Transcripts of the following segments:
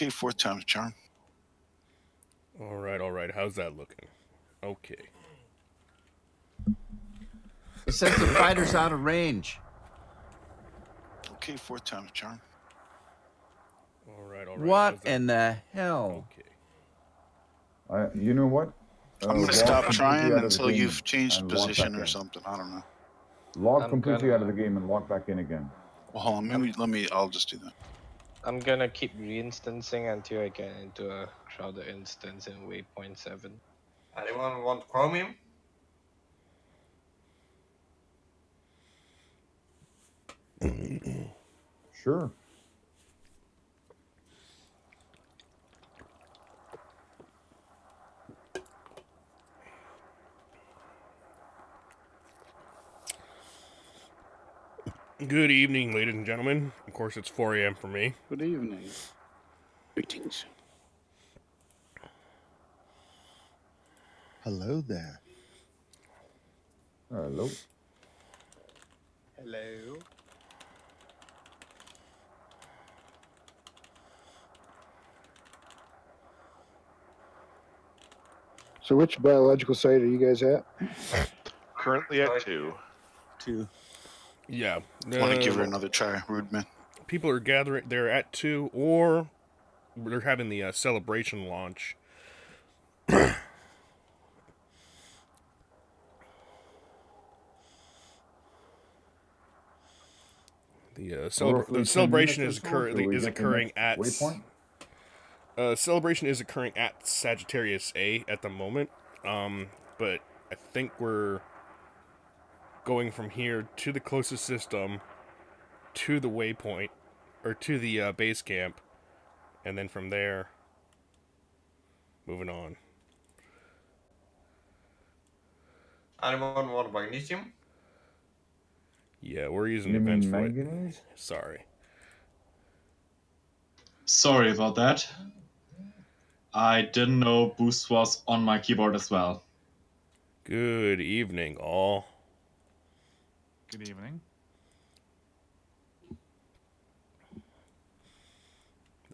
Okay, 4 times charm. All right. How's that looking? Okay. The sense of fighter's out of range. Okay, 4 times charm. All right. What in the hell? Okay. You know what? I'm gonna stop trying until you've changed position or something. I don't know. Log completely out of the game and log back in again. Well, hold on. I'll just do that. I'm gonna keep reinstancing until I get into a crowded instance in waypoint 7. Anyone want chromium? Sure. Good evening, ladies and gentlemen. Of course, it's 4 a.m. for me. Good evening. Greetings. Hello there. Hello. Hello. So which biological site are you guys at? Currently at 2. 2. Yeah. I want to give her another try, rude man. People are gathering. They're at 2, or they're having the celebration launch. The celebration is occurring at Waypoint. Celebration is occurring at Sagittarius A at the moment. But I think we're going from here to the closest system, to the waypoint, or to the base camp, and then from there, moving on. Anyone want magnesium? Yeah, we're using events for it. Sorry about that. I didn't know boost was on my keyboard as well. Good evening, all. Good evening.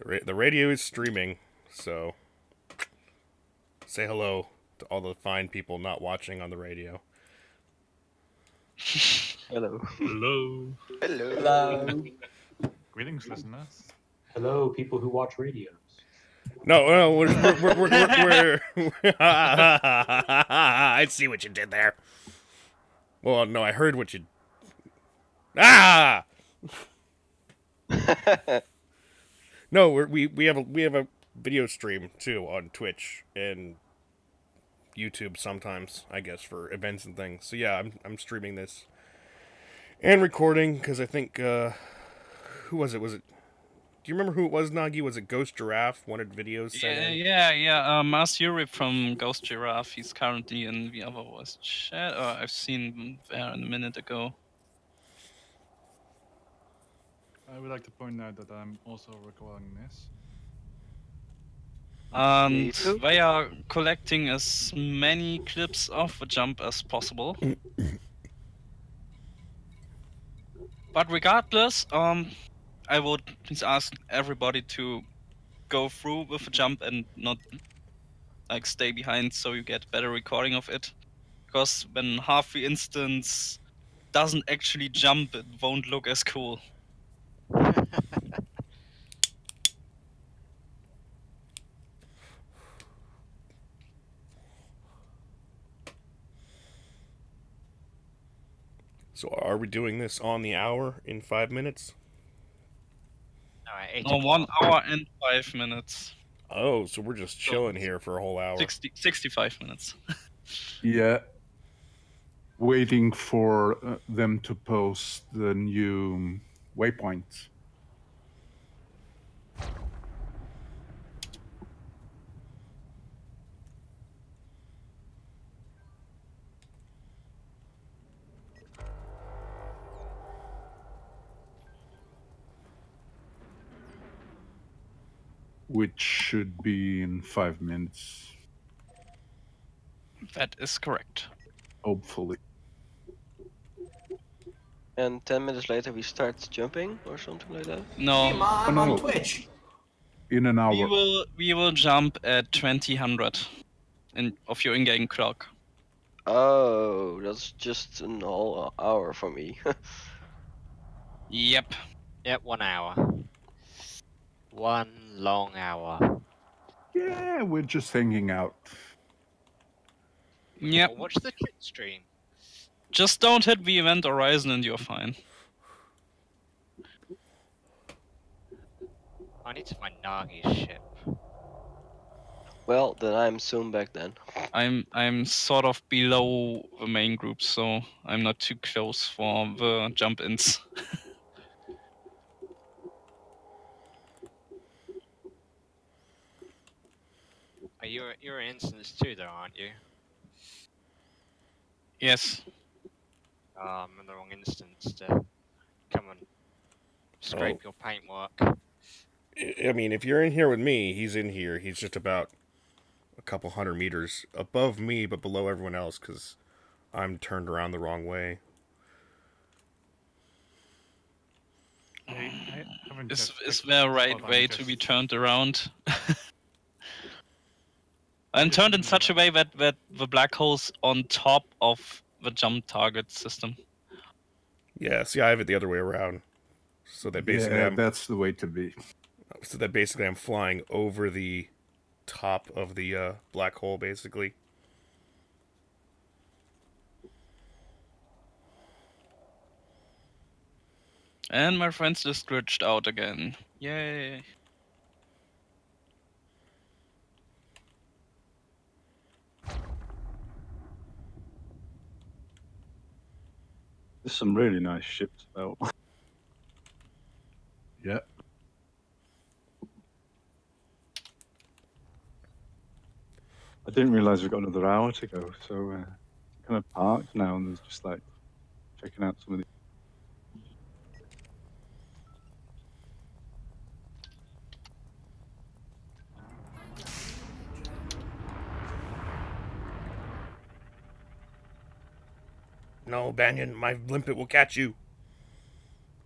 The radio is streaming, so say hello to all the fine people not watching on the radio. Hello. Hello. Hello. Hello. Greetings, listeners. Hello, people who watch radios. No, we're I see what you did there. Well, no, I heard what you. No, we have a video stream too on Twitch and YouTube sometimes, I guess, for events and things. So yeah, I'm streaming this and recording because I think who was it? Was it? Do you remember who it was, Nagi? Was it Ghost Giraffe wanted videos sent in? Yeah. Mars Europe from Ghost Giraffe. He's currently in the other voice chat. I've seen him there a minute ago. I would like to point out that I'm also recording this. And they are collecting as many clips of the jump as possible. But regardless, I would please ask everybody to go through with the jump and not like stay behind, so you get better recording of it. Because when half the instance doesn't actually jump, it won't look as cool. So are we doing this on the hour in 5 minutes? No, 1 hour and 5 minutes. Oh, so we're just chilling here for a whole hour. 65 minutes. Yeah. Waiting for them to post the new waypoints. Which should be in 5 minutes. That is correct. Hopefully. And 10 minutes later we start jumping or something like that? No. I'm on Twitch. in an hour. We will jump at 2000 of your in-game clock. Oh, that's just an whole hour for me. Yep. Yep, 1 hour. 1 long hour. Yeah, we're just hanging out. Yep. Well, watch the Twitch stream. Just don't hit the event horizon and you're fine. I need to find Nagi's ship. Well, then I'm soon back then. I'm sort of below the main group, so I'm not too close for the jump-ins. You're an instance too, though, aren't you? Yes. I'm in the wrong instance to come and scrape your paintwork. I mean, if you're in here with me, he's in here. He's just about a couple 100 meters above me, but below everyone else, because I'm turned around the wrong way. Is there a right way to be turned around? And turned in such a way that the black hole's on top of the jump target system. Yeah, see, I have it the other way around. So that basically that's the way to be. So that basically I'm flying over the top of the black hole, basically. And my friends just glitched out again. Yay. There's some really nice ships out. Yeah. I didn't realise we've got another hour to go, so kind of parked now and there's just like checking out some of the. No, Banyan, my limpet will catch you.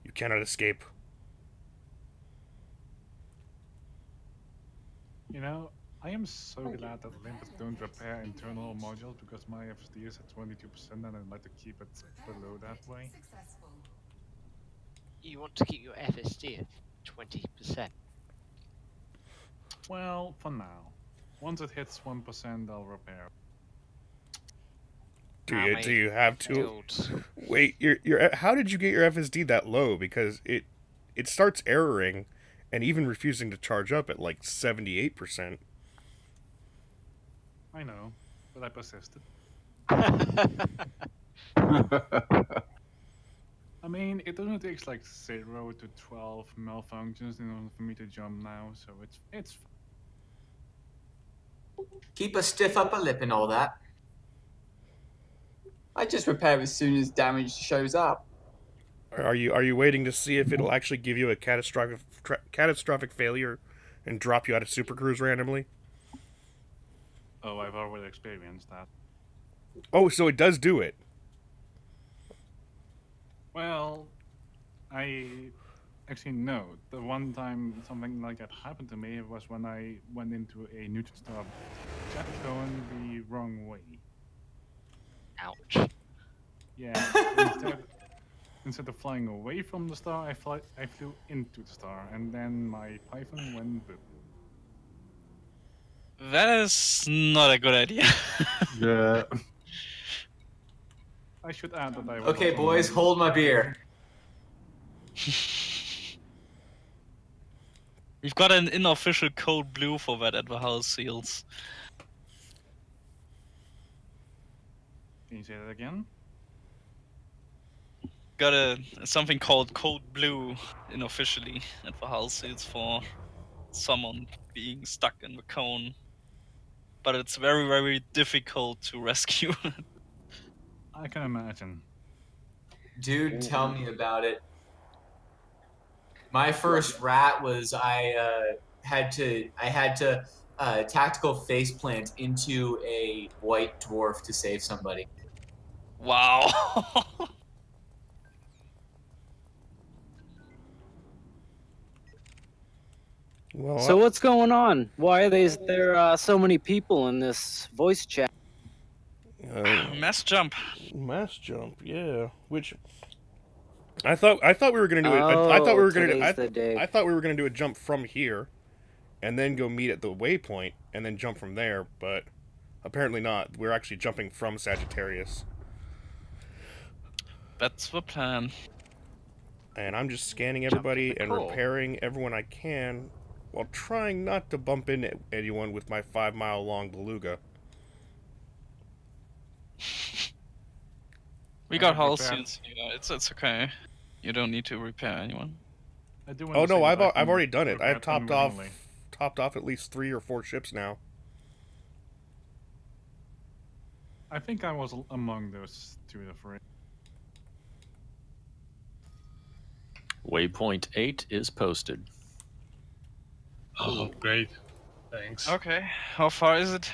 You cannot escape. You know, I am so glad that limpets don't repair internal modules because my FSD is at 22% and I'd like to keep it below that way. You want to keep your FSD at 20%? Well, for now. Once it hits 1%, I'll repair. Do you have to? Wait, how did you get your FSD that low? Because it starts erroring and even refusing to charge up at like 78%. I know, but I persisted. I mean, it only takes like 0 to 12 malfunctions in order for me to jump now, so it's Keep a stiff upper lip and all that. I just repair as soon as damage shows up. Are you waiting to see if it'll actually give you a catastrophic failure and drop you out of Super Cruise randomly? Oh, I've already experienced that. Oh, so it does do it. Well, I actually no. The one time something like that happened to me was when I went into a neutron star jet going the wrong way. Ouch. Yeah. Instead of flying away from the star, I flew into the star, and then my Python went boom. That is not a good idea. Yeah. I should add that I was Okay, boys, hold my beer. We've got an unofficial code blue for that at the house seals. Can you say that again? Got something called code blue unofficially at the house seals for someone being stuck in the cone. But it's very, very difficult to rescue. I can imagine. Dude, tell me about it. My first rat was I had to tactical face plant into a white dwarf to save somebody. Wow. Well, So what's going on? Why are there so many people in this voice chat? Mass jump. Mass jump, yeah. Which I thought we were gonna do it. I thought we were gonna. I thought we were gonna do a jump from here, and then go meet at the waypoint, and then jump from there. But apparently not. We're actually jumping from Sagittarius. That's the plan. And I'm just scanning everybody and repairing everyone I can, while trying not to bump into anyone with my 5-mile-long beluga. We got halcyons here. It's okay. You don't need to repair anyone. Oh no, I've already done it. I've topped off at least 3 or 4 ships now. I think I was among those 2 or 3. Waypoint 8 is posted. Oh, great. Thanks. Okay, how far is it?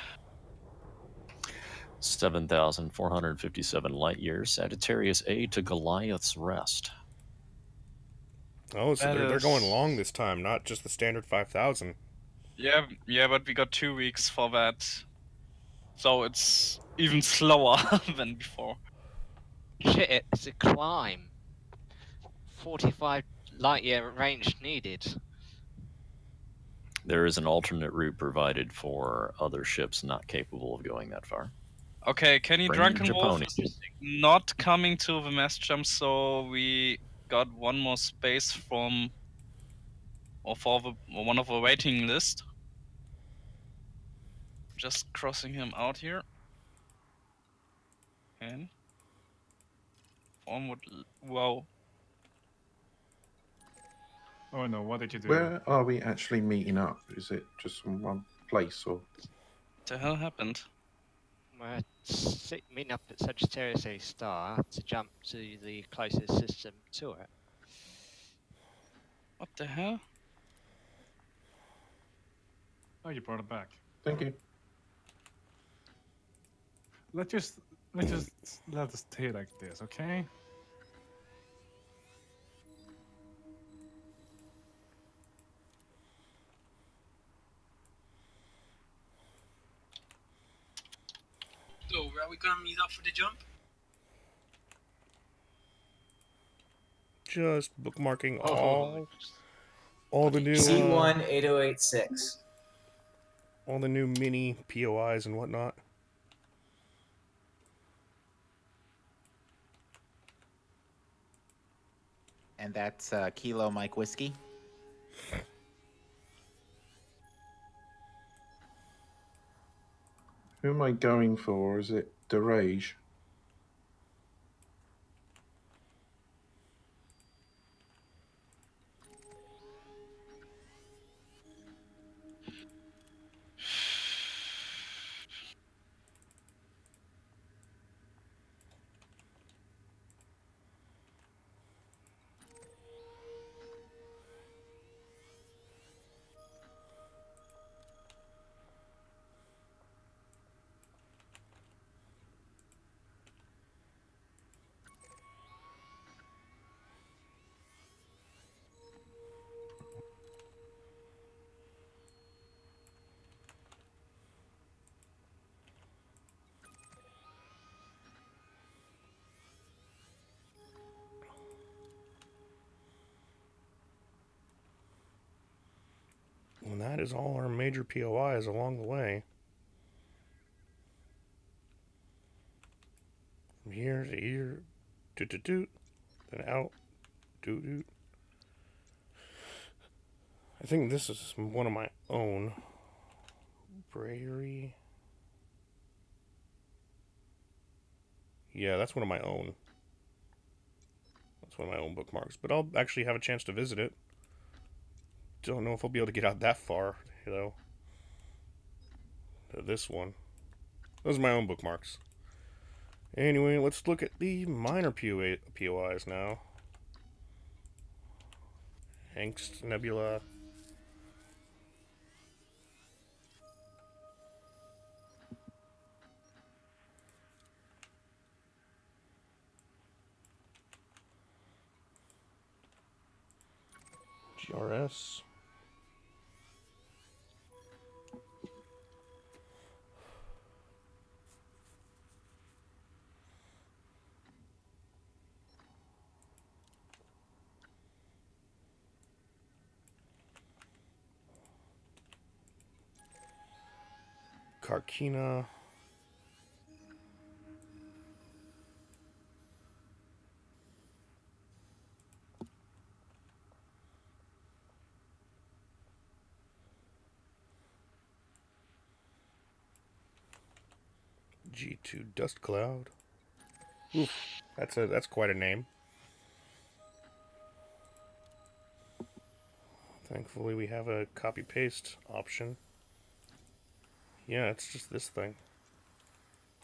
7,457 light years. Sagittarius A to Goliath's Rest. Oh, so they're going long this time, not just the standard 5,000. Yeah, but we got 2 weeks for that. So it's even slower than before. Shit, it's a climb. 45 light year range needed. There is an alternate route provided for other ships not capable of going that far. Okay, Kenny Bring Drunken your Wolf pony. is not coming to the mass jump, so we got one more space for one of the waiting list. Just crossing him out here. And onward. Wow. Oh no, what did you do? Where are we actually meeting up? Is it just in one place or? What the hell happened? We're meeting up at Sagittarius A star to jump to the closest system to it. What the hell? Oh, you brought it back. Thank you. Let's just let it stay like this, okay? So, where are we gonna meet up for the jump? Just bookmarking all the new C1 8086. all the new mini POIs and whatnot. And that's Kilo Mike Whiskey. Who am I going for? Is it Derage? And that is all our major POIs along the way. From here to here, doot, then out, doot. I think this is one of my own. Brayery. Yeah, that's one of my own. That's one of my own bookmarks. But I'll actually have a chance to visit it. Don't know if I'll be able to get out that far, though. This one. Those are my own bookmarks. Anyway, let's look at the minor POIs now. Angst Nebula. GRS. Karkina. G2 Dust Cloud. Oof, that's quite a name. Thankfully, we have a copy paste option. Yeah, it's just this thing.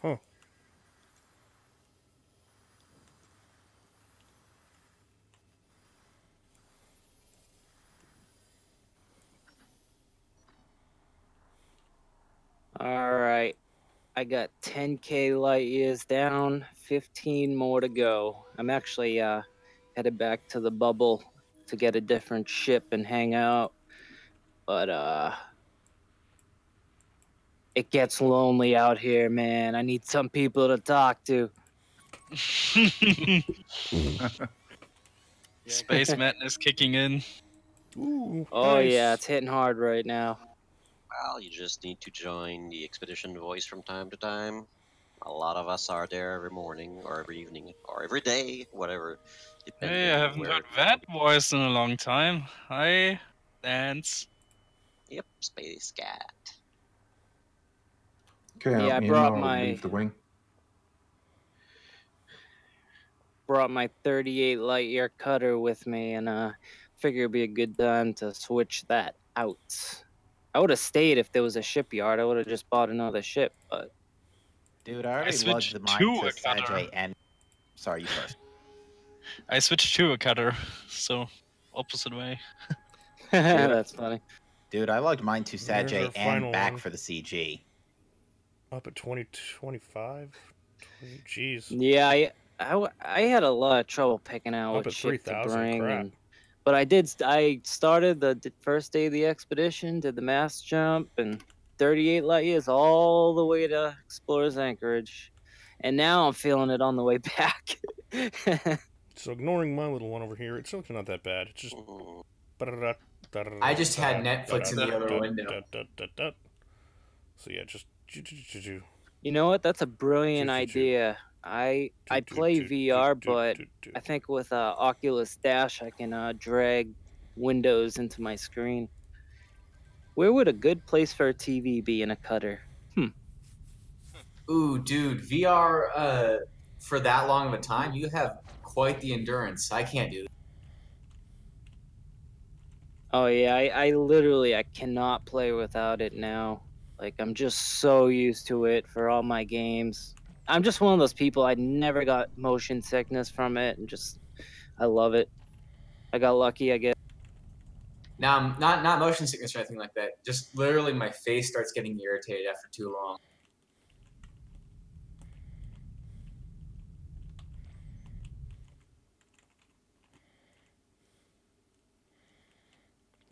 Huh. All right. I got 10K light years down, 15 more to go. I'm actually headed back to the bubble to get a different ship and hang out. But it gets lonely out here, man. I need some people to talk to. Space madness kicking in. Ooh, Oh nice. yeah, it's hitting hard right now. Well, you just need to join the expedition voice from time to time. A lot of us are there every morning, or every evening, or every day, whatever. Hey, I haven't heard that voice in a long time. Hi, Dance. Yep, Space Cat. Okay, Yeah, I I'm in. brought I'll my leave the wing. 38 light year cutter with me, and figure it'd be a good time to switch that out. I would have stayed if there was a shipyard. I would have just bought another ship, but Dude, I already switched lugged mine to to a cutter. Sagittarius and... Sorry, you first. I switched to a cutter, so opposite way. that's funny. Dude, I lugged mine to There's our Sagittarius final and back one. for the CG. Up at 2025. Jeez. Yeah, I had a lot of trouble picking out Up what at ship to 3,000, bring, crap. but I started the first day of the expedition, did the mass jump, and 38 light years all the way to Explorer's Anchorage, and now I'm feeling it on the way back. So ignoring my little one over here, it's actually not that bad. It's just. I just had Netflix in the other window. So yeah, just. You know what? That's a brilliant idea. I play VR, but I think with Oculus Dash I can drag windows into my screen. Where would a good place for a TV be in a cutter? Ooh, dude, VR for that long of a time, you have quite the endurance. I can't do that. Oh yeah, I literally I cannot play without it now. Like I'm just so used to it for all my games. I'm just one of those people, I never got motion sickness from it, and just I love it. I got lucky, I guess. Now, I'm not motion sickness or anything like that. Just literally my face starts getting irritated after too long.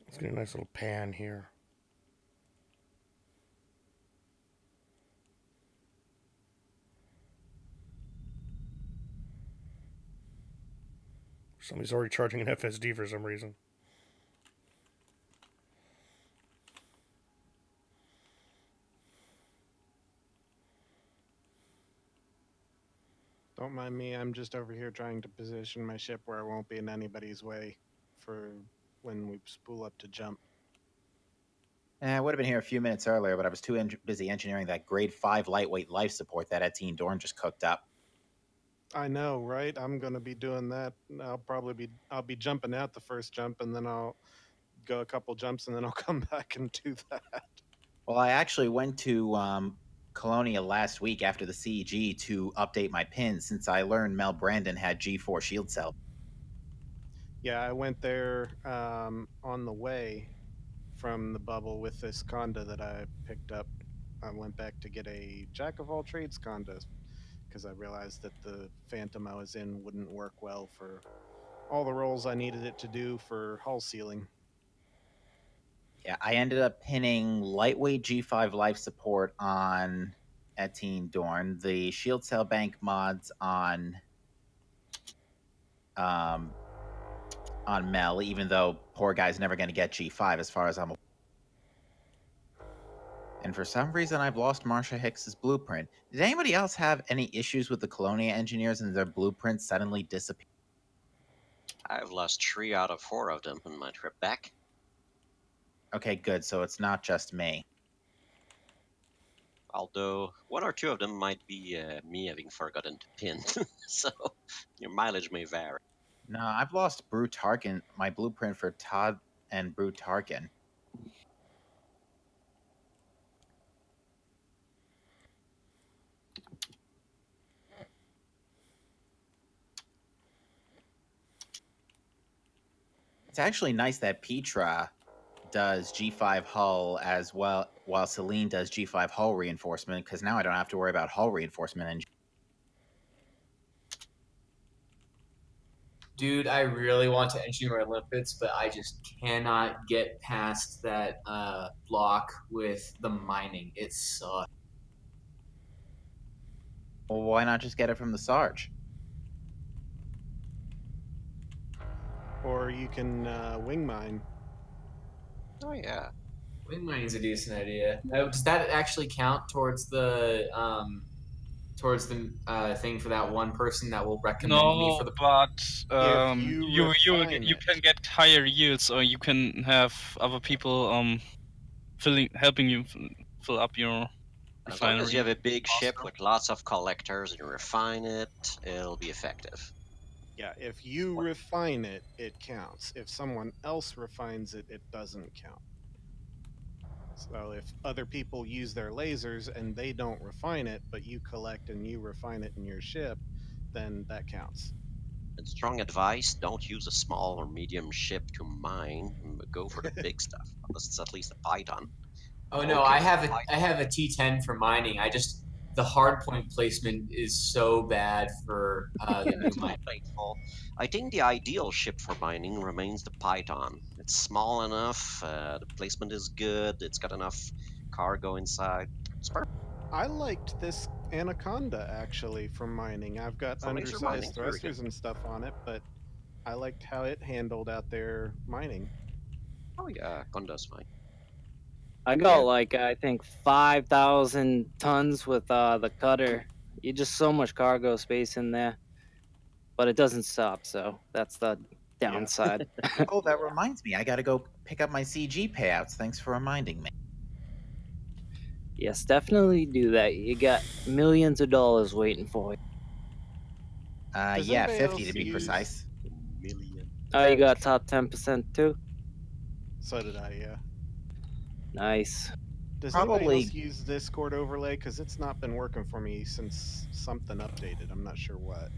Let's get a nice little pan here. Somebody's already charging an FSD for some reason. Don't mind me, I'm just over here trying to position my ship where I won't be in anybody's way for when we spool up to jump. I would have been here a few minutes earlier, but I was too busy engineering that grade 5 lightweight life support that Etienne Dorn just cooked up. I know, right? I'm gonna be doing that. I'll be jumping out the first jump, and then I'll go a couple jumps, and then I'll come back and do that. Well, I actually went to Colonia last week after the CEG to update my pins since I learned Mel Brandon had G4 shield cell. Yeah, I went there on the way from the bubble with this Conda that I picked up. I went back to get a Jack of all trades Conda because I realized that the Phantom I was in wouldn't work well for all the roles I needed it to do for hull sealing. Yeah, I ended up pinning lightweight G5 life support on Etienne Dorn, the shield cell bank mods on Mel, even though poor guy's never going to get G5 as far as I'm aware. And for some reason, I've lost Marsha Hicks's blueprint. Did anybody else have any issues with the Colonia engineers and their blueprints suddenly disappear? I've lost 3 out of 4 of them on my trip back. Okay, good. So it's not just me. Although 1 or 2 of them might be me having forgotten to pin, so your mileage may vary. No, I've lost Brew Tarkin, my blueprint for Todd and Brew Tarkin. It's actually nice that Petra does G5 hull as well, while Celine does G5 hull reinforcement, because now I don't have to worry about hull reinforcement. And Dude, I really want to engineer Olympics, but I just cannot get past that block with the mining. It sucks. well, why not just get it from the Sarge? Or you can wing mine. Oh yeah. Wing mining is a decent idea. Does that actually count towards the thing for that one person that will recommend me No, for the? but you refine you can get higher yields, or you can have other people helping you fill up your As long as you have refinery. a big ship with lots of collectors and you refine it, it'll be effective. Yeah, if you refine it, it counts. If someone else refines it, it doesn't count. So if other people use their lasers and they don't refine it, but you collect and you refine it in your ship, then that counts. And strong advice, don't use a small or medium ship to mine, but go for the big stuff, unless it's at least a Python. Oh no, I have a T10 for mining. The hard point placement is so bad for the new mine. I think the ideal ship for mining remains the Python. It's small enough, the placement is good, it's got enough cargo inside. It's perfect. I liked this Anaconda actually for mining. I've got For laser mining, undersized it's very good. thrusters and stuff on it, but I liked how it handled out there mining. Oh yeah, Conda's fine. I got like I think 5,000 tons with the cutter. You just so much cargo space in there, but it doesn't stop. So that's the downside. Oh, that reminds me. I got to go pick up my CG payouts. Thanks for reminding me. Yes, definitely do that. You got millions of dollars waiting for you. Does Yeah, anybody 50 else to be use- precise. Oh, you got top 10% too. So did I, yeah. Nice. Does anybody Probably- else use Discord overlay? Because it's not been working for me since something updated. I'm not sure what.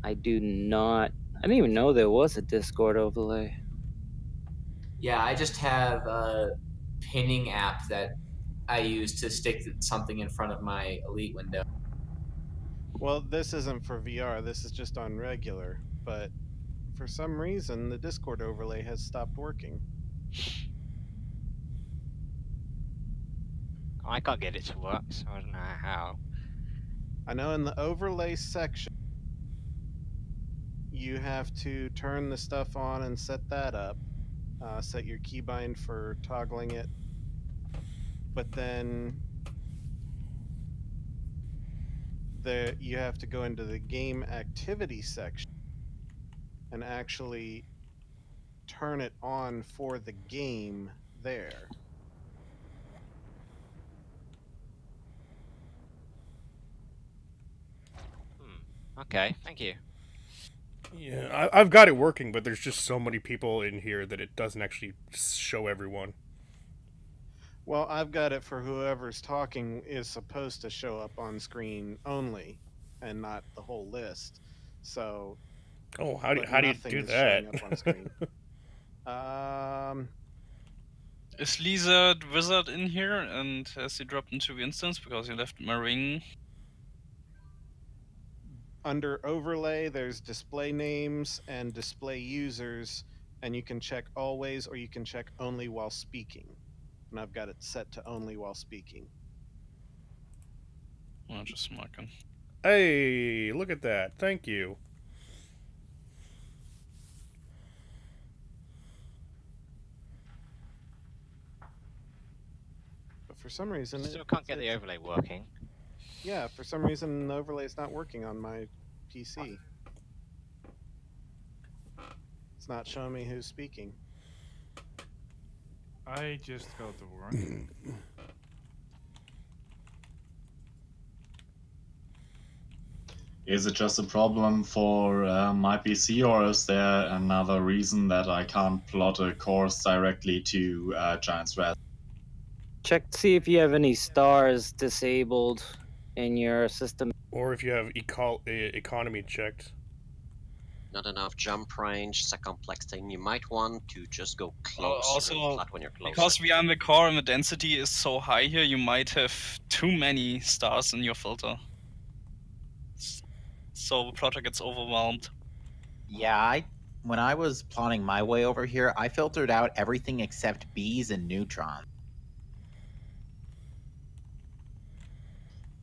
I do not. I didn't even know there was a Discord overlay. Yeah, I just have a pinning app that I use to stick something in front of my Elite window. Well, this isn't for VR. This is just on regular. But for some reason, the Discord overlay has stopped working. I can't get it to work, so I don't know how. I know in the overlay section, you have to turn the stuff on and set that up. Set your keybind for toggling it. But then you have to go into the game activity section and actually turn it on for the game there. Okay, thank you. Yeah, I've got it working, but there's just so many people in here that it doesn't actually show everyone. Well, I've got it for whoever's talking is supposed to show up on screen only, and not the whole list. So. Oh, how do you do showing that? up on screen. Is Lizard Wizard in here, and has he dropped into the instance because he left my ring? Under overlay, there's display names and display users, and you can check always or you can check only while speaking. And I've got it set to only while speaking. I'm just marking. Hey, look at that. Thank you. For some reason, Still can't get the overlay working. Yeah, for some reason the overlay's not working on my PC. It's not showing me who's speaking. I just got to work. Is it just a problem for my PC, or is there another reason that I can't plot a course directly to Giant's Rest? Check to see if you have any stars disabled in your system. Or if you have economy checked. Not enough jump range, it's a complex thing. You might want to just go closer Also, and flat when you're closer. because we are in the core and the density is so high here, you might have too many stars in your filter. So the plotter gets overwhelmed. Yeah, when I was plotting my way over here, I filtered out everything except bees and neutrons.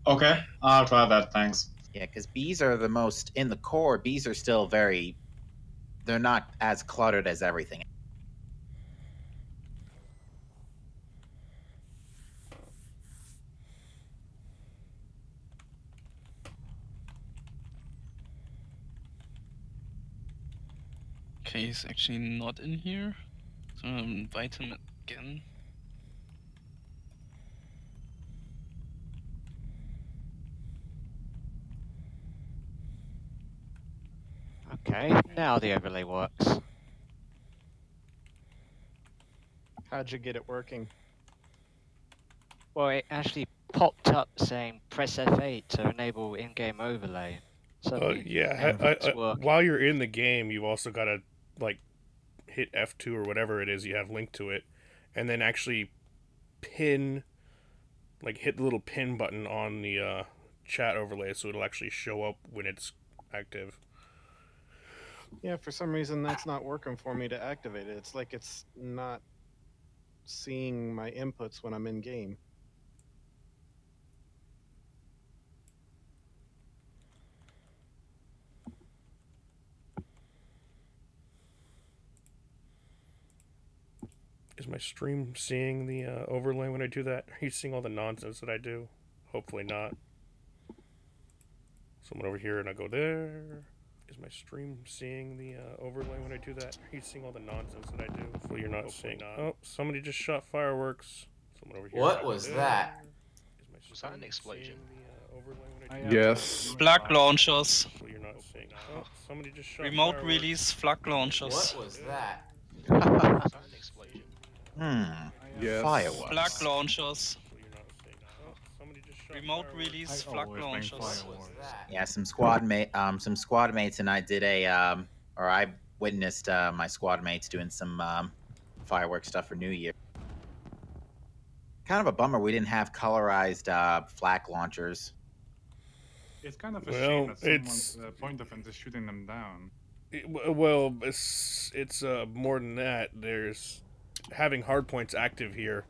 Okay, I'll try that, thanks. Yeah, because bees are the most, in the core, bees are still very, they're not as cluttered as everything. Okay, he's actually not in here. So I'm gonna invite him again. Okay, now the overlay works. How'd you get it working? Well, it actually popped up saying press F8 to enable in-game overlay. Suddenly, everything's working. While you're in the game, you've also got to like hit F2 or whatever it is you have linked to it, and then actually pin, like hit the little pin button on the chat overlay, so it'll actually show up when it's active. Yeah, for some reason that's not working for me to activate it. It's like it's not seeing my inputs when I'm in game. Is my stream seeing the overlay when I do that? Are you seeing all the nonsense that I do? Hopefully not. Someone over here and I go there. Is my stream seeing the overlay when I do that? Are you seeing all the nonsense that I do? Hopefully you're not seeing. Oh, somebody just shot fireworks. Someone over here. What was that? Was that an explosion? Yes. Flag launchers. You're not seeing. Oh, somebody just shot Remote fireworks. release flag launchers. What was that? Was that an explosion? Yes. Fireworks. Flag launchers. Remote release I flag always bring launchers. fireworks. Yeah, some squad mates and I did a, or I witnessed my squad mates doing some fireworks stuff for New Year. Kind of a bummer we didn't have colorized flak launchers. It's kind of a Well, shame that it's- someone's point defense is shooting them down. Well, it's more than that. There's having hardpoints active here.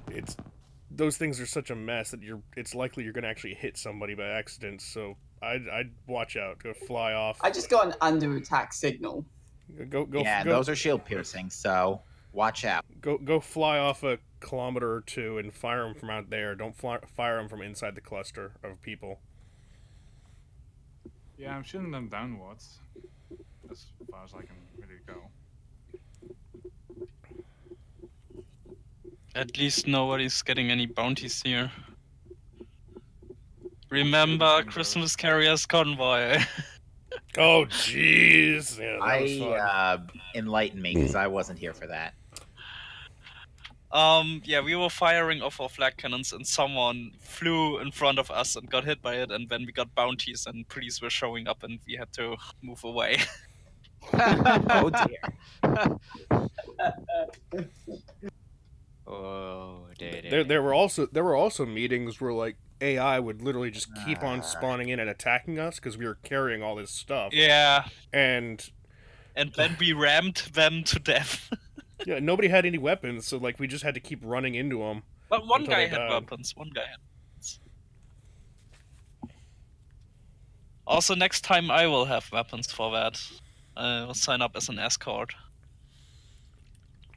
It's those things are such a mess that it's likely you're going to actually hit somebody by accident. So I'd watch out. Go fly off. I just got an under attack signal. Go. Yeah, go, those are shield piercing, so watch out. Go fly off a kilometer or two and fire them from out there. Don't fire them from inside the cluster of people. Yeah, I'm shooting them downwards. As far as I can really go. At least nobody's getting any bounties here. Remember Christmas Carrier's Convoy. Oh, jeez. Yeah, that was fun. Enlighten me, because I wasn't here for that. Yeah, we were firing off our flag cannons and someone flew in front of us and got hit by it, and then we got bounties and police were showing up and we had to move away. Oh dear. Oh dear. There were also meetings where like AI would literally just keep on spawning in and attacking us because we were carrying all this stuff. Yeah. And then we rammed them to death. Yeah, nobody had any weapons, so like we just had to keep running into them. But one until guy they had died. weapons. One guy had weapons. Also, next time I will have weapons for that. I will sign up as an escort.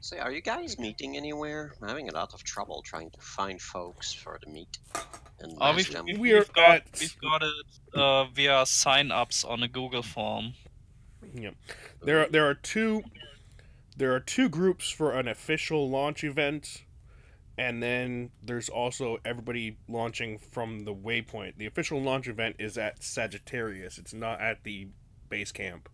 So, are you guys meeting anywhere? I'm having a lot of trouble trying to find folks for the meet. And We've got it via sign-ups on a Google form. Yep. There are two groups for an official launch event, and then there's also everybody launching from the waypoint. The official launch event is at Sagittarius. It's not at the base camp.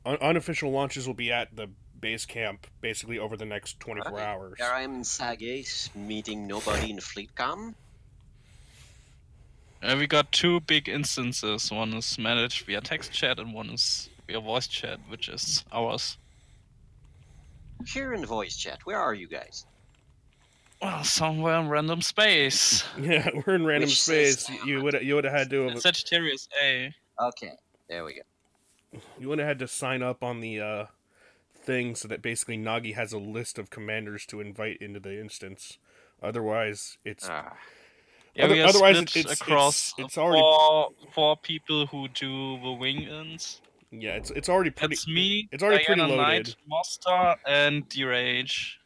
Unofficial launches will be at the base camp basically over the next 24 hours. There I am in Sagis, meeting nobody in the fleet com. We got two big instances. One is managed via text chat and one is via voice chat, which is ours. Here in the voice chat, where are you guys? Well, somewhere in random space. Yeah, we're in random space. You would have had to have Sagittarius A. Okay, there we go. You would have had to sign up on the thing so that basically Nagi has a list of commanders to invite into the instance. Otherwise, it's we are split across it's already four people who do the wing-ins. Yeah, it's already pretty. It's me. It's already pretty Diana loaded. Knight, Monster, and D-Rage.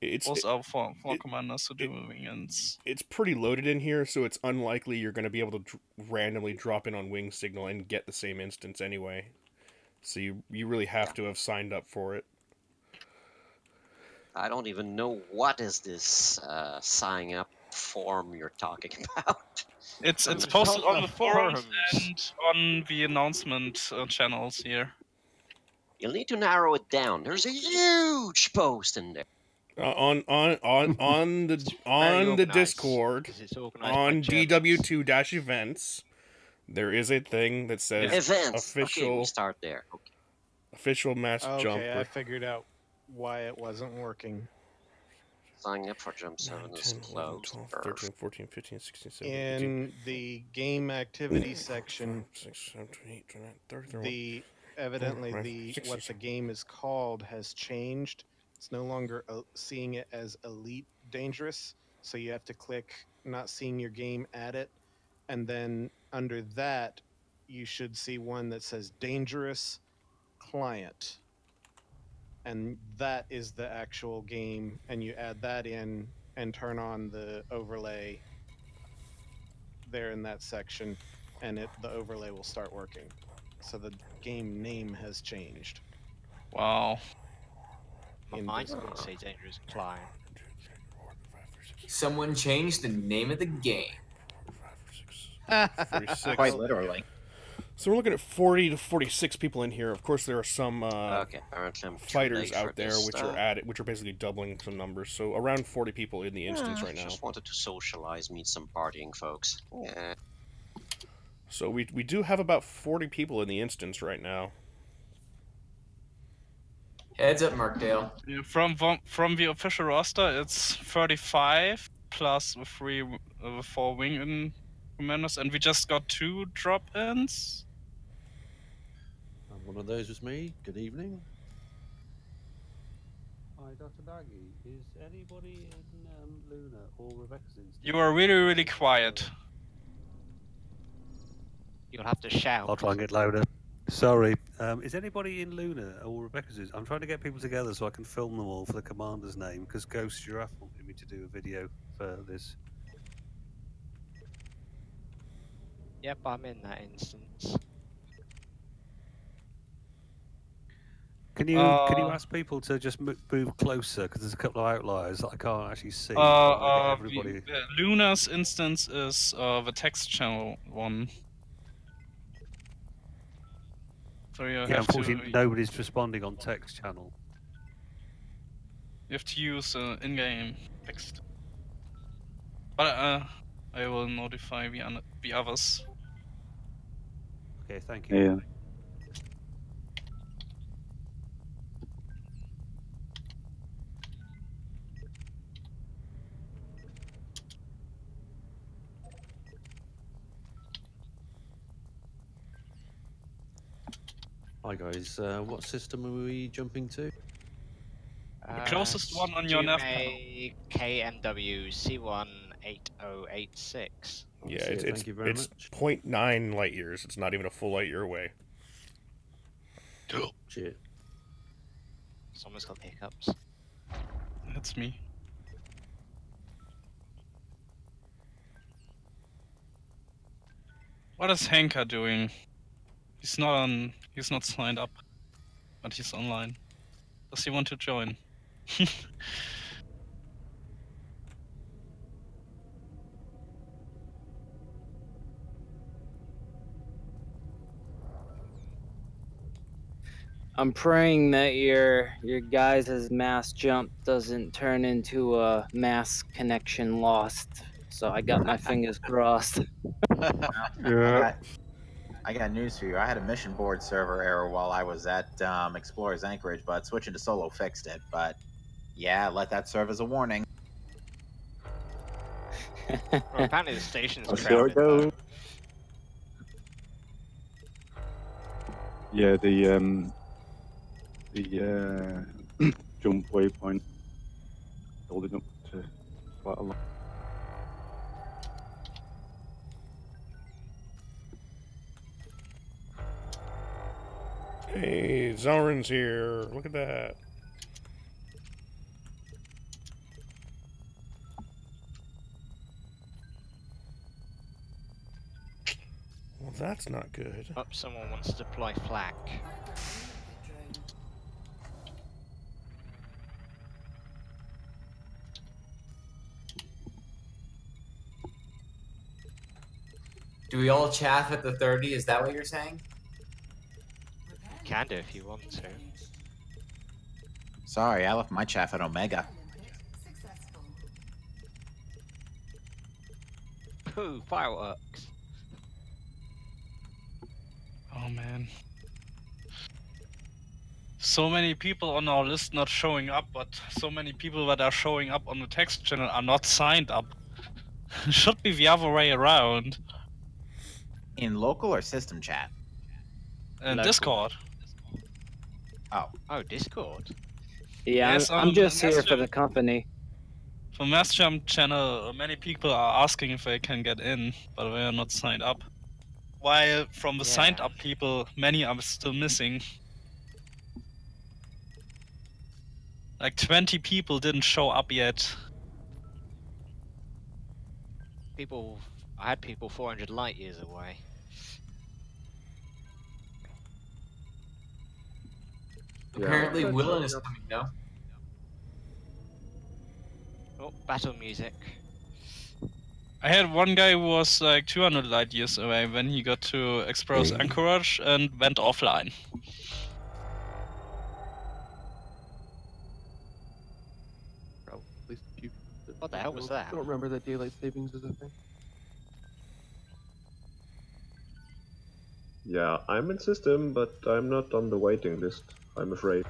It's our four commanders who do the wing-ins. It's pretty loaded in here, so it's unlikely you're going to be able to randomly drop in on wing signal and get the same instance anyway. So you really have to have signed up for it. I don't even know what is this sign up form you're talking about. It's posted on the forums and on the announcement channels here. You'll need to narrow it down. There's a huge post in there. On the Discord, on DW2-events, there is a thing that says events. Official. Okay, we start there. Okay. Official mass jump. Okay, I figured out why it wasn't working. Signing up for Jump 7 is closed. 12, 13, 14, 15, 16, 17, In the game activity section, 6, 7, 8, 9, 30, evidently what the game is called has changed. It's no longer seeing it as elite dangerous, so you have to click not seeing your game at it, and then under that you should see one that says dangerous client, and that is the actual game, and you add that in and turn on the overlay there in that section, and the overlay will start working. So the game name has changed. Wow. Mine's going to say dangerous client. Someone changed the name of the game. 46. Quite literally. So we're looking at 40 to 46 people in here. Of course, there are some fighters out there which are basically doubling some numbers. So around 40 people in the instance right now. Just wanted to socialize, meet some partying folks. Yeah. So we do have about 40 people in the instance right now. Heads up, Markdale. Yeah, from the official roster, it's 35 plus the 4 wing-in commanders, and we just got 2 drop-ins. One of those was me. Good evening. Hi, Dr. Nagi. Is anybody in Luna or Rebecca's instance? You are really, really quiet. You'll have to shout. I'll try and get louder. Sorry. Is anybody in Luna or Rebecca's? I'm trying to get people together so I can film them all for the commander's name, because Ghost Giraffe wanted me to do a video for this. Yep, I'm in that instance. Can you ask people to just move closer, because there's a couple of outliers that I can't actually see. Everybody. Luna's instance is the text channel one. So you have unfortunately, nobody's responding on text channel. You have to use in-game text. But I will notify the others. Okay, thank you. Yeah. Hi guys, what system are we jumping to? The closest one on your nav KMW C18086. Yeah, it's 0.9 light years. It's not even a full light year away. Shit. Someone's got the hiccups. That's me. What is Henka doing? He's not on. He's not signed up, but he's online. Does he want to join? I'm praying that your guys' mass jump doesn't turn into a mass connection lost. So I got my fingers crossed. I got news for you. I had a mission board server error while I was at Explorer's Anchorage, but switching to solo fixed it. But yeah, let that serve as a warning. Well, apparently the station's I'll see how it crowded. goes. Yeah, the jump waypoint building up to quite a lot. Hey, Zoran's here. Look at that. Well, that's not good. Oh, someone wants to deploy flak. Do we all chaff at the 30? Is that what you're saying? You can do if you want to. Sorry, I left my chaff at Omega. Ooh, fireworks. Oh man. So many people on our list not showing up, but so many people that are showing up on the text channel are not signed up. Should be the other way around. In local or system chat? And Discord. Oh, Discord. Yeah, Yes, I'm on just the here Mass for Jump- the company. For Mass Jump channel, many people are asking if they can get in, but they are not signed up. While from the signed up people, many are still missing. Like 20 people didn't show up yet. I had people 400 light years away. Apparently, Willen is coming, no? Oh, battle music. I had one guy who was like 200 light years away when he got to Explorer's Anchorage and went offline. What the hell was that? I don't remember that daylight savings is a thing. Yeah, I'm in system, but I'm not on the waiting list, I'm afraid.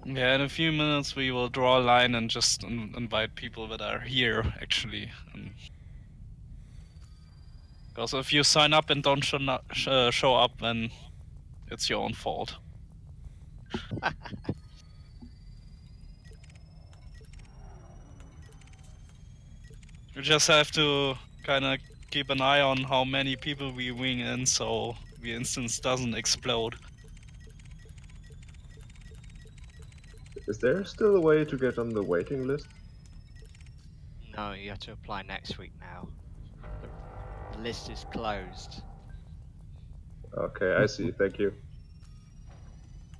Yeah, in a few minutes we will draw a line and just invite people that are here, actually. Because if you sign up and don't show up, then it's your own fault. We just have to kind of keep an eye on how many people we wing in, so the instance doesn't explode. Is there still a way to get on the waiting list? No, you have to apply next week now. The list is closed. Okay, I see, thank you.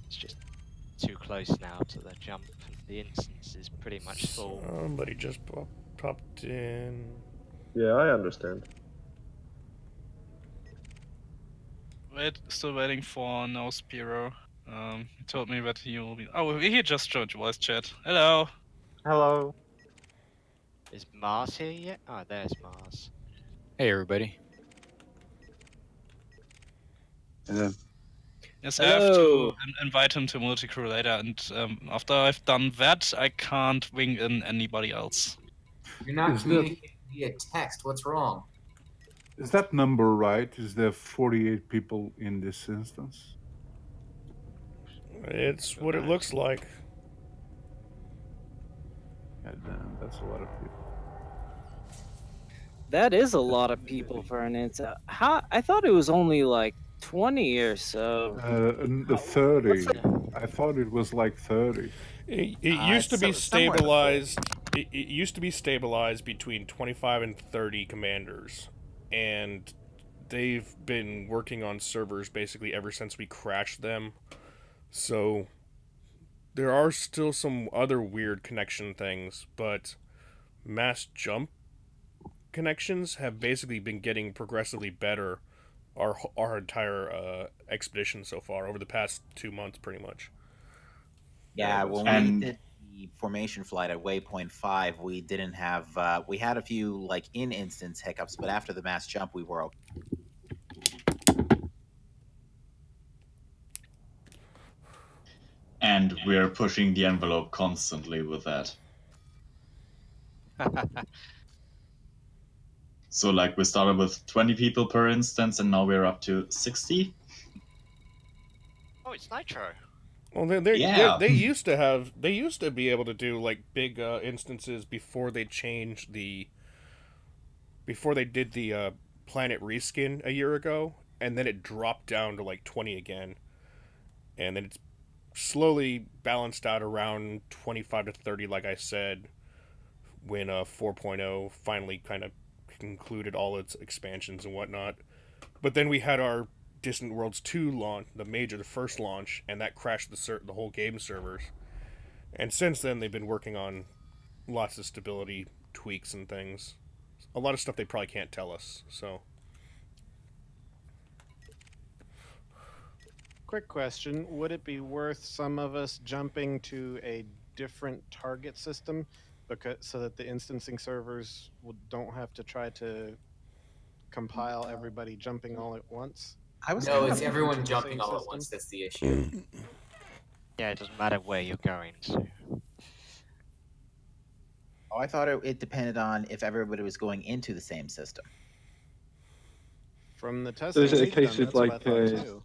It's just too close now to the jump. The instance is pretty much full. Somebody just popped in. Yeah, I understand. Still waiting for No Spiro. He told me that he will be. Oh, he just joined voice chat. Hello. Hello. Is Mars here yet? Oh, there's Mars. Hey, everybody. Yes, I have to invite him to multi-crew later, and after I've done that, I can't wing in anybody else. You're not communicating via text. What's wrong? Is that number right? Is there 48 people in this instance? It's what it looks like. God damn, that's a lot of people. That is a lot of people for an instance. I thought it was only like 20 or so. The 30. I thought it was like 30. It used to be stabilized. It used to be stabilized between 25 and 30 commanders, and they've been working on servers basically ever since we crashed them. So there are still some other weird connection things, but mass jump connections have basically been getting progressively better our entire expedition so far over the past 2 months, pretty much. Yeah, when we did the formation flight at waypoint 5, we didn't have we had a few like in-instance hiccups, but after the mass jump, we were okay. And we're pushing the envelope constantly with that. So like we started with 20 people per instance, and now we're up to 60. Oh, it's Nitro. Well, they used to be able to do like big instances before they changed before they did the planet reskin a year ago, and then it dropped down to like 20 again, and then it's slowly balanced out around 25 to 30, like I said, when 4.0 finally kind of concluded all its expansions and whatnot. But then we had our Distant Worlds 2 launch, the first launch, and that crashed the whole game servers. And since then, they've been working on lots of stability tweaks and things. A lot of stuff they probably can't tell us, so. Quick question. Would it be worth some of us jumping to a different target system so that the instancing servers don't have to try to compile everybody jumping all at once? No, it's everyone jumping all at once. That's the issue. Yeah, it doesn't matter where you're going to. Oh, I thought it depended on if everybody was going into the same system. From the testing, So is it a we've case done, of that's what I like, thought too.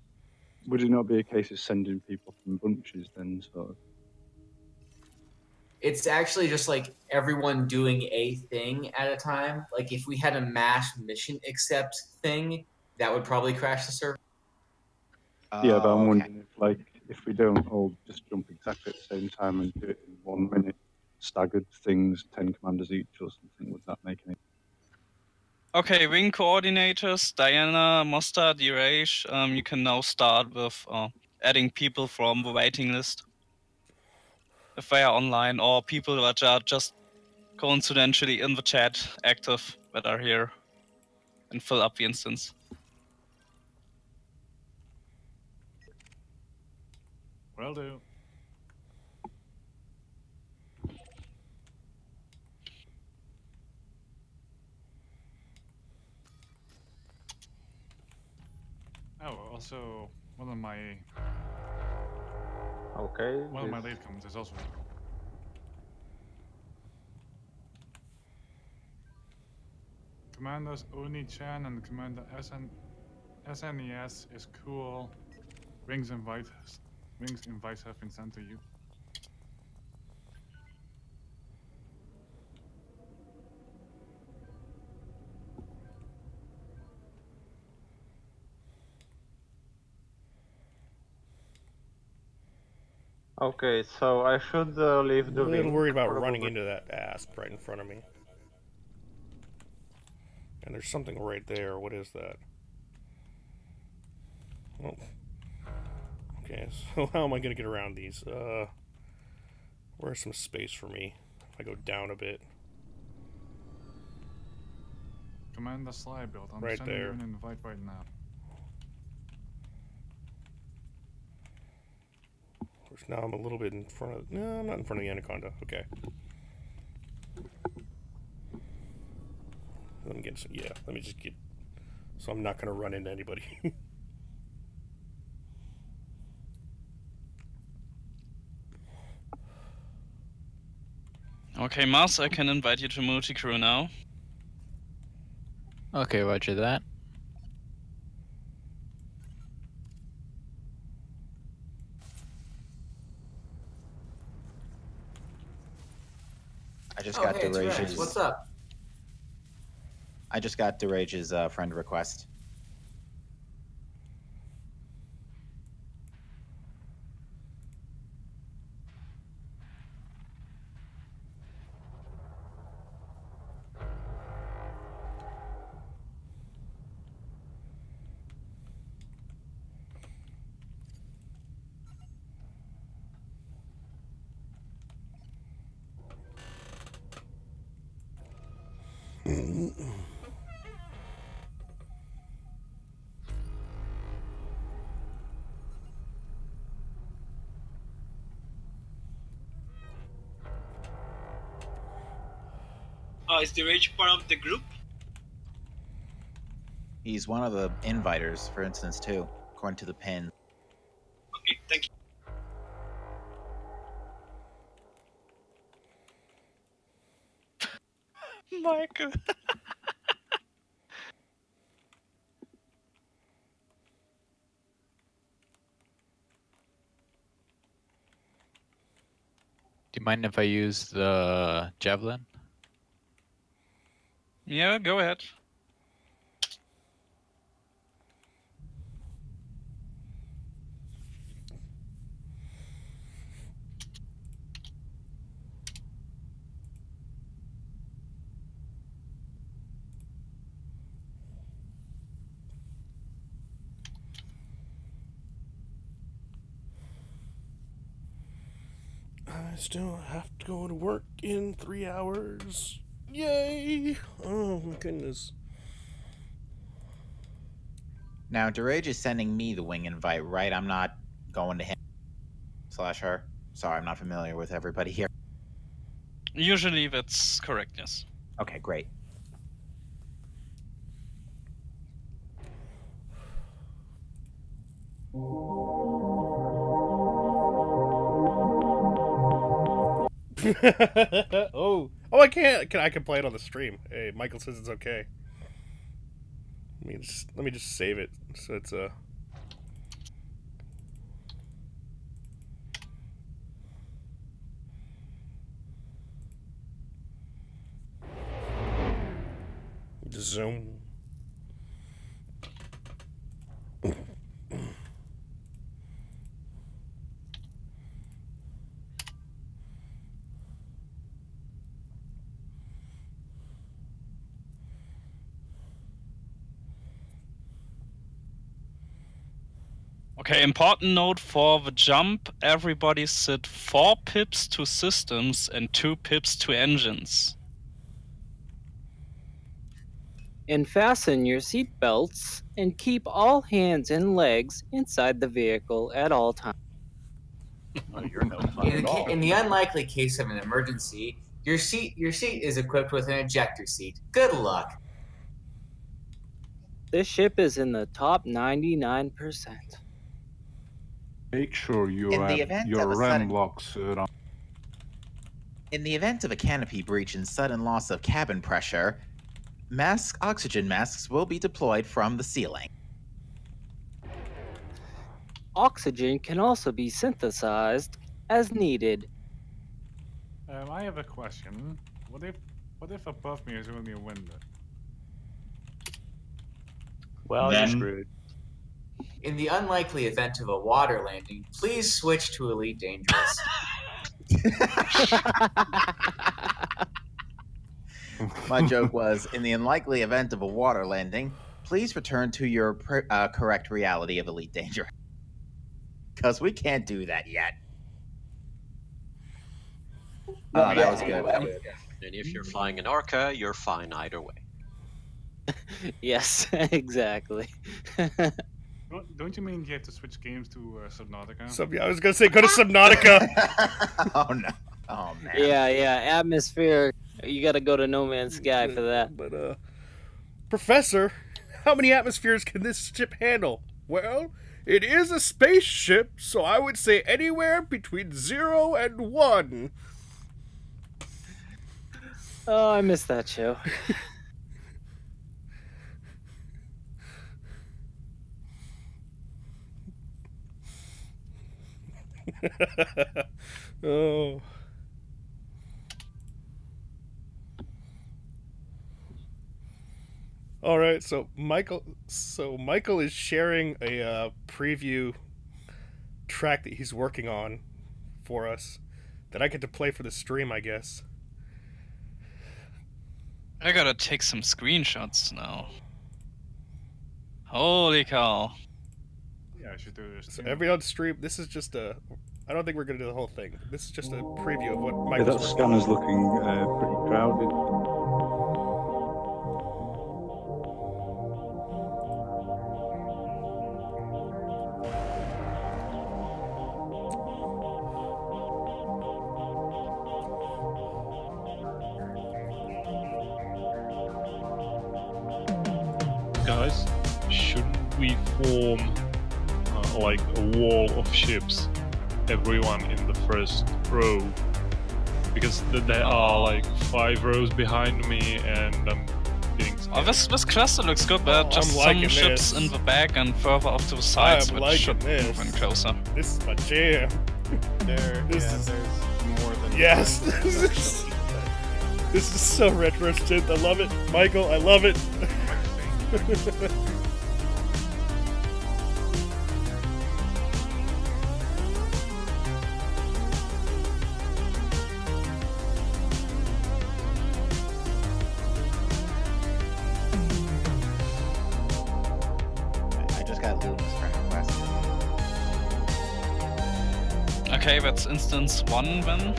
would it not be a case of sending people from bunches then, sort of? It's actually just like everyone doing a thing at a time. Like if we had a mass mission accept thing, that would probably crash the server. Yeah, but I'm wondering if, like, if we don't all just jump exactly at the same time and do it in 1 minute, staggered things, 10 commanders each or something, would that make any? Okay, wing coordinators, Diana, Mostard, Dirage, you can now start with adding people from the waiting list. If they are online, or people that are just coincidentally in the chat active that are here, and fill up the instance. Will do. Oh, also one of my late comments is also Commanders Oni-chan and Commander SNES is cool. Wings invites have been sent to you. Okay, so I should leave the I'm a little link. worried about probably. running into that asp right in front of me. And there's something right there. What is that? Oh. Okay, so how am I going to get around these? Where's some space for me? If I go down a bit. Commander Sly build. I'm Right sending there. you an invite right now. Now I'm a little bit in front of... No, I'm not in front of the Anaconda. Okay. Let me get some... Yeah, let me just get... So I'm not going to run into anybody. Okay, Mars, I can invite you to multi-crew now. Okay, roger that. I just got hey, Derage's. T-Rex, what's up? I just got Derage's friend request. Is the Rage part of the group? He's one of the inviters, for instance, too, according to the pin. Okay, thank you. Michael. Do you mind if I use the javelin? Yeah, go ahead. I still have to go to work in 3 hours. Yay! Oh my goodness. Now, Derage is sending me the wing invite, right? I'm not going to him / her. Sorry, I'm not familiar with everybody here. Usually that's correct, yes. Okay, great. oh, I can't. I can play it on the stream. Hey, Michael says it's okay. Let me just save it so it's Zoom. Okay, important note for the jump, everybody sit 4 pips to systems and 2 pips to engines. And fasten your seat belts and keep all hands and legs inside the vehicle at all times. Oh, you're no fun in the unlikely case of an emergency, your seat is equipped with an ejector seat. Good luck. This ship is in the top 99%. Make sure you In the have event of your a RAM sudden- locks on. In the event of a canopy breach and sudden loss of cabin pressure, oxygen masks will be deployed from the ceiling. Oxygen can also be synthesized as needed. I have a question. What if above me is only a window? Well, Then- you're screwed. In the unlikely event of a water landing, please switch to Elite Dangerous. My joke was, in the unlikely event of a water landing, please return to your correct reality of Elite Danger. Because we can't do that yet. Oh, that was good. And if you're flying an Orca, you're fine either way. Yes, exactly. Don't you mean you have to switch games to Subnautica? Yeah, I was gonna say go to Subnautica. Oh no! Oh man! Yeah. Atmosphere. You got to go to No Man's Sky for that. But Professor, how many atmospheres can this ship handle? Well, it is a spaceship, so I would say anywhere between 0 and 1. Oh, I missed that show. Oh. All right, so Michael is sharing a preview track that he's working on for us that I get to play for the stream, I guess. I gotta take some screenshots now. Holy cow. Yeah, I should do this. So every on stream, this is just a. I don't think we're gonna do the whole thing. This is just a preview of what Yeah, Michael's that working scanner's looking pretty crowded. guys, shouldn't we form like a wall of ships, everyone in the first row? Because there are like 5 rows behind me, and I'm getting scared. Oh, this cluster looks good, but just some ships in the back and further off to the sides, which should move in closer. This is my jam. There's more than yes. This is so retro synth. I love it, Michael. I love it. I just got Luna's friend request. Okay, that's instance 1 then.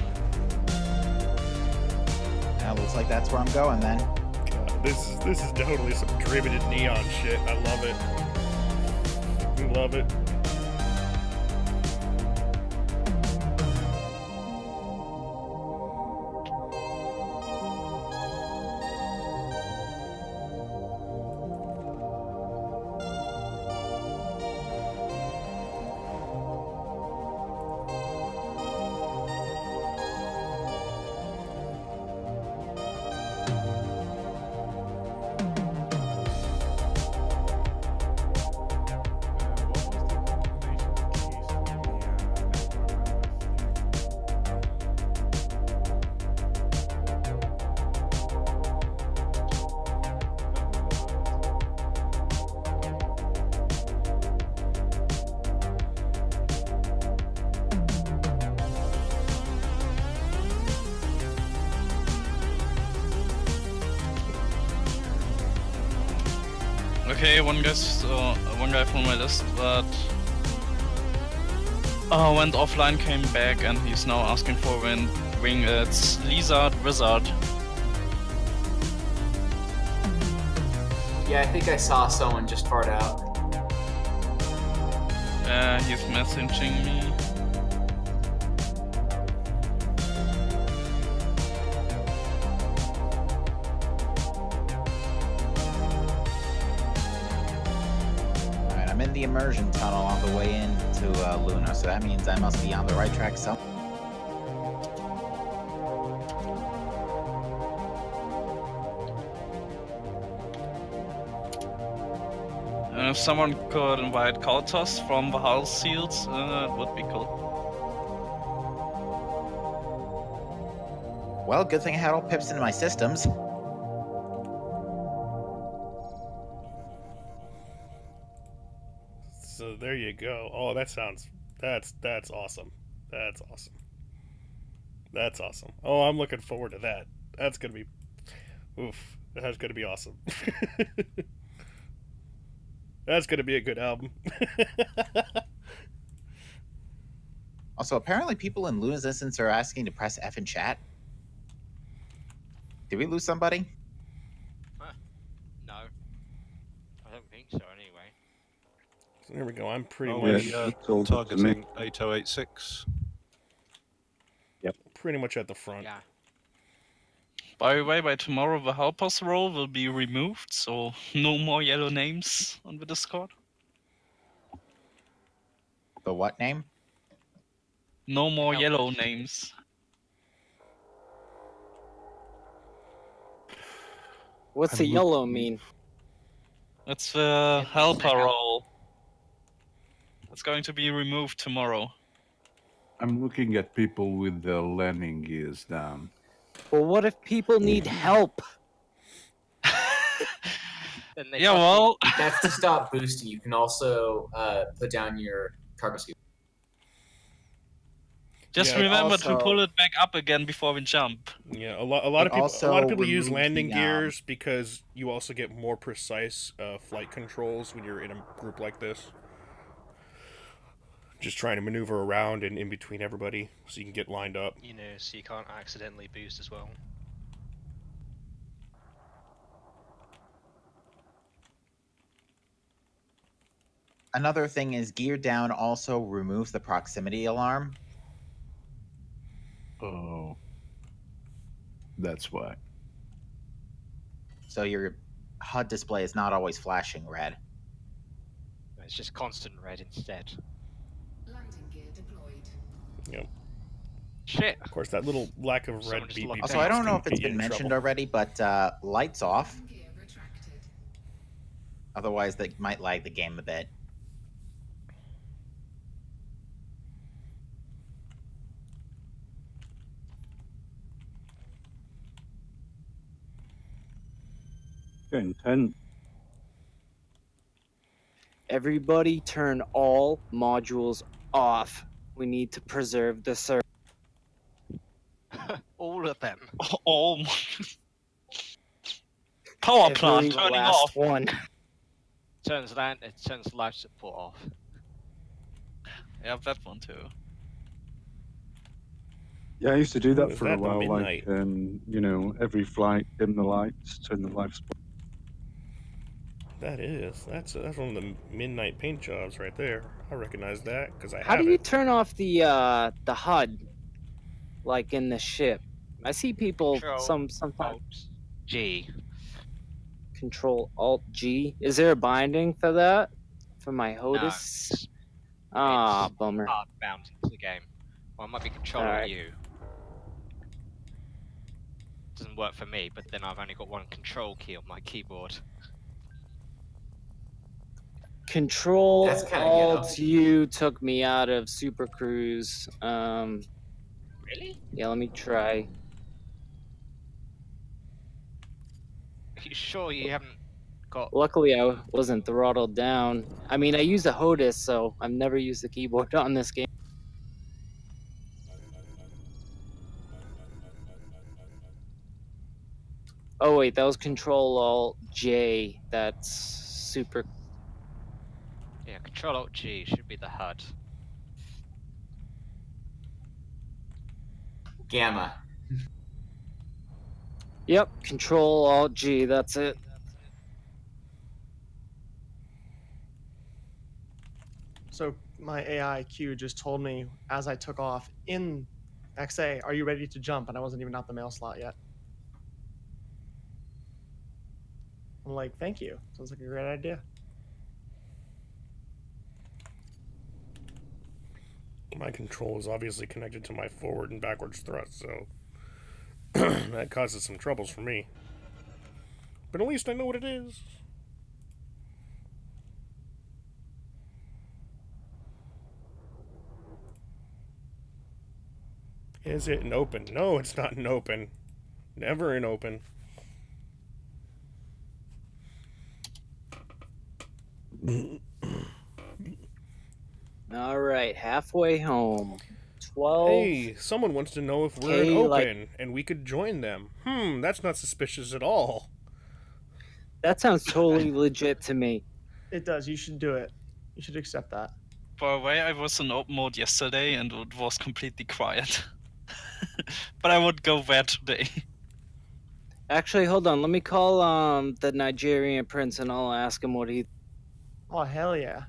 Looks like that's where I'm going then. God, this is totally some driven neon shit. I love it. I love it. Okay, one guy from my list that went offline, came back, and he's now asking for a wing. It's Lizard Wizard. Yeah, I think I saw someone just fart out. He's messaging me. Alright, I'm in the immersion tunnel on the way into Luna, so that means I must be on the right track somewhere. And if someone could invite Kautos from the House Seals, it would be cool. Well, good thing I had all pips in my systems. So there you go. Oh, that's awesome. That's awesome. That's awesome. Oh, I'm looking forward to that. That's gonna be, oof. That's gonna be awesome. That's gonna be a good album. Also, apparently people in Luna's instance are asking to press F in chat. Did we lose somebody? No. I don't think so, anyway. So there we go. I'm pretty much targeting 8086. Yep. Pretty much at the front. Yeah. By the way, by tomorrow the helpers role will be removed, so no more yellow names on the Discord. The what name? No more yellow names. What's a yellow mean? That's the helper role. It's going to be removed tomorrow. I'm looking at people with the landing gears down. Well, what if people need help? Yeah, well... That's to stop boosting. You can also put down your cargo scoop. Just remember to pull it back up again before we jump. Yeah, a lot of people use landing gears because you also get more precise flight controls when you're in a group like this. Just trying to maneuver around and in between everybody so you can get lined up. You know, so you can't accidentally boost as well. Another thing is gear down also removes the proximity alarm. Oh. That's why. So you're HUD display is not always flashing red. It's just constant red instead. Landing gear deployed. Yep. Shit. Of course, that little lack of Someone red just beep locked beep. Also, I don't know if can it's get you been in mentioned trouble. already, but lights off. Otherwise, that might lag the game a bit. Getting tense. Everybody turn all modules off. We need to preserve the server. All of them. All power plant Every turning last off. one. It turns life support off. Yeah, that one too. Yeah, I used to do that Is for a that the while. midnight? Like, you know, every flight, dim the lights, turn the life support. That's one of the midnight paint jobs right there. I recognize that because I How have do you it. turn off the HUD, like in the ship? I see people sometimes. Alt G. Control Alt G. Is there a binding for that? For my HOTUS? Ah, bummer. Hard bound into the game. Or it might be Control Alright. U. Doesn't work for me, but then I've only got one control key on my keyboard. Control That's kinda Alt U took me out of Super Cruise. Really? Yeah, let me try. Are you sure you haven't got... Luckily, I wasn't throttled down. I mean, I use a HOTUS, so I've never used the keyboard on this game. Oh wait, that was Control Alt J. That's Super. Yeah, Control Alt G should be the HUD. Gamma. Yep, Control Alt G. That's it. So my AI Q just told me as I took off in XA, "Are you ready to jump?" And I wasn't even out the mail slot yet. I'm like, "Thank you. Sounds like a great idea." My control is obviously connected to my forward and backwards thrust, so that causes some troubles for me. But at least I know what it is. Is it an open? No, it's not an open. Never an open. All right, halfway home. 12. Hey, someone wants to know if we're an K, open like- and we could join them. That's not suspicious at all. That sounds totally legit to me. It does. You should do it. You should accept that. By the way, I was in open mode yesterday and it was completely quiet. But I would go there today. Actually, hold on. Let me call the Nigerian prince and I'll ask him what he. Oh hell yeah!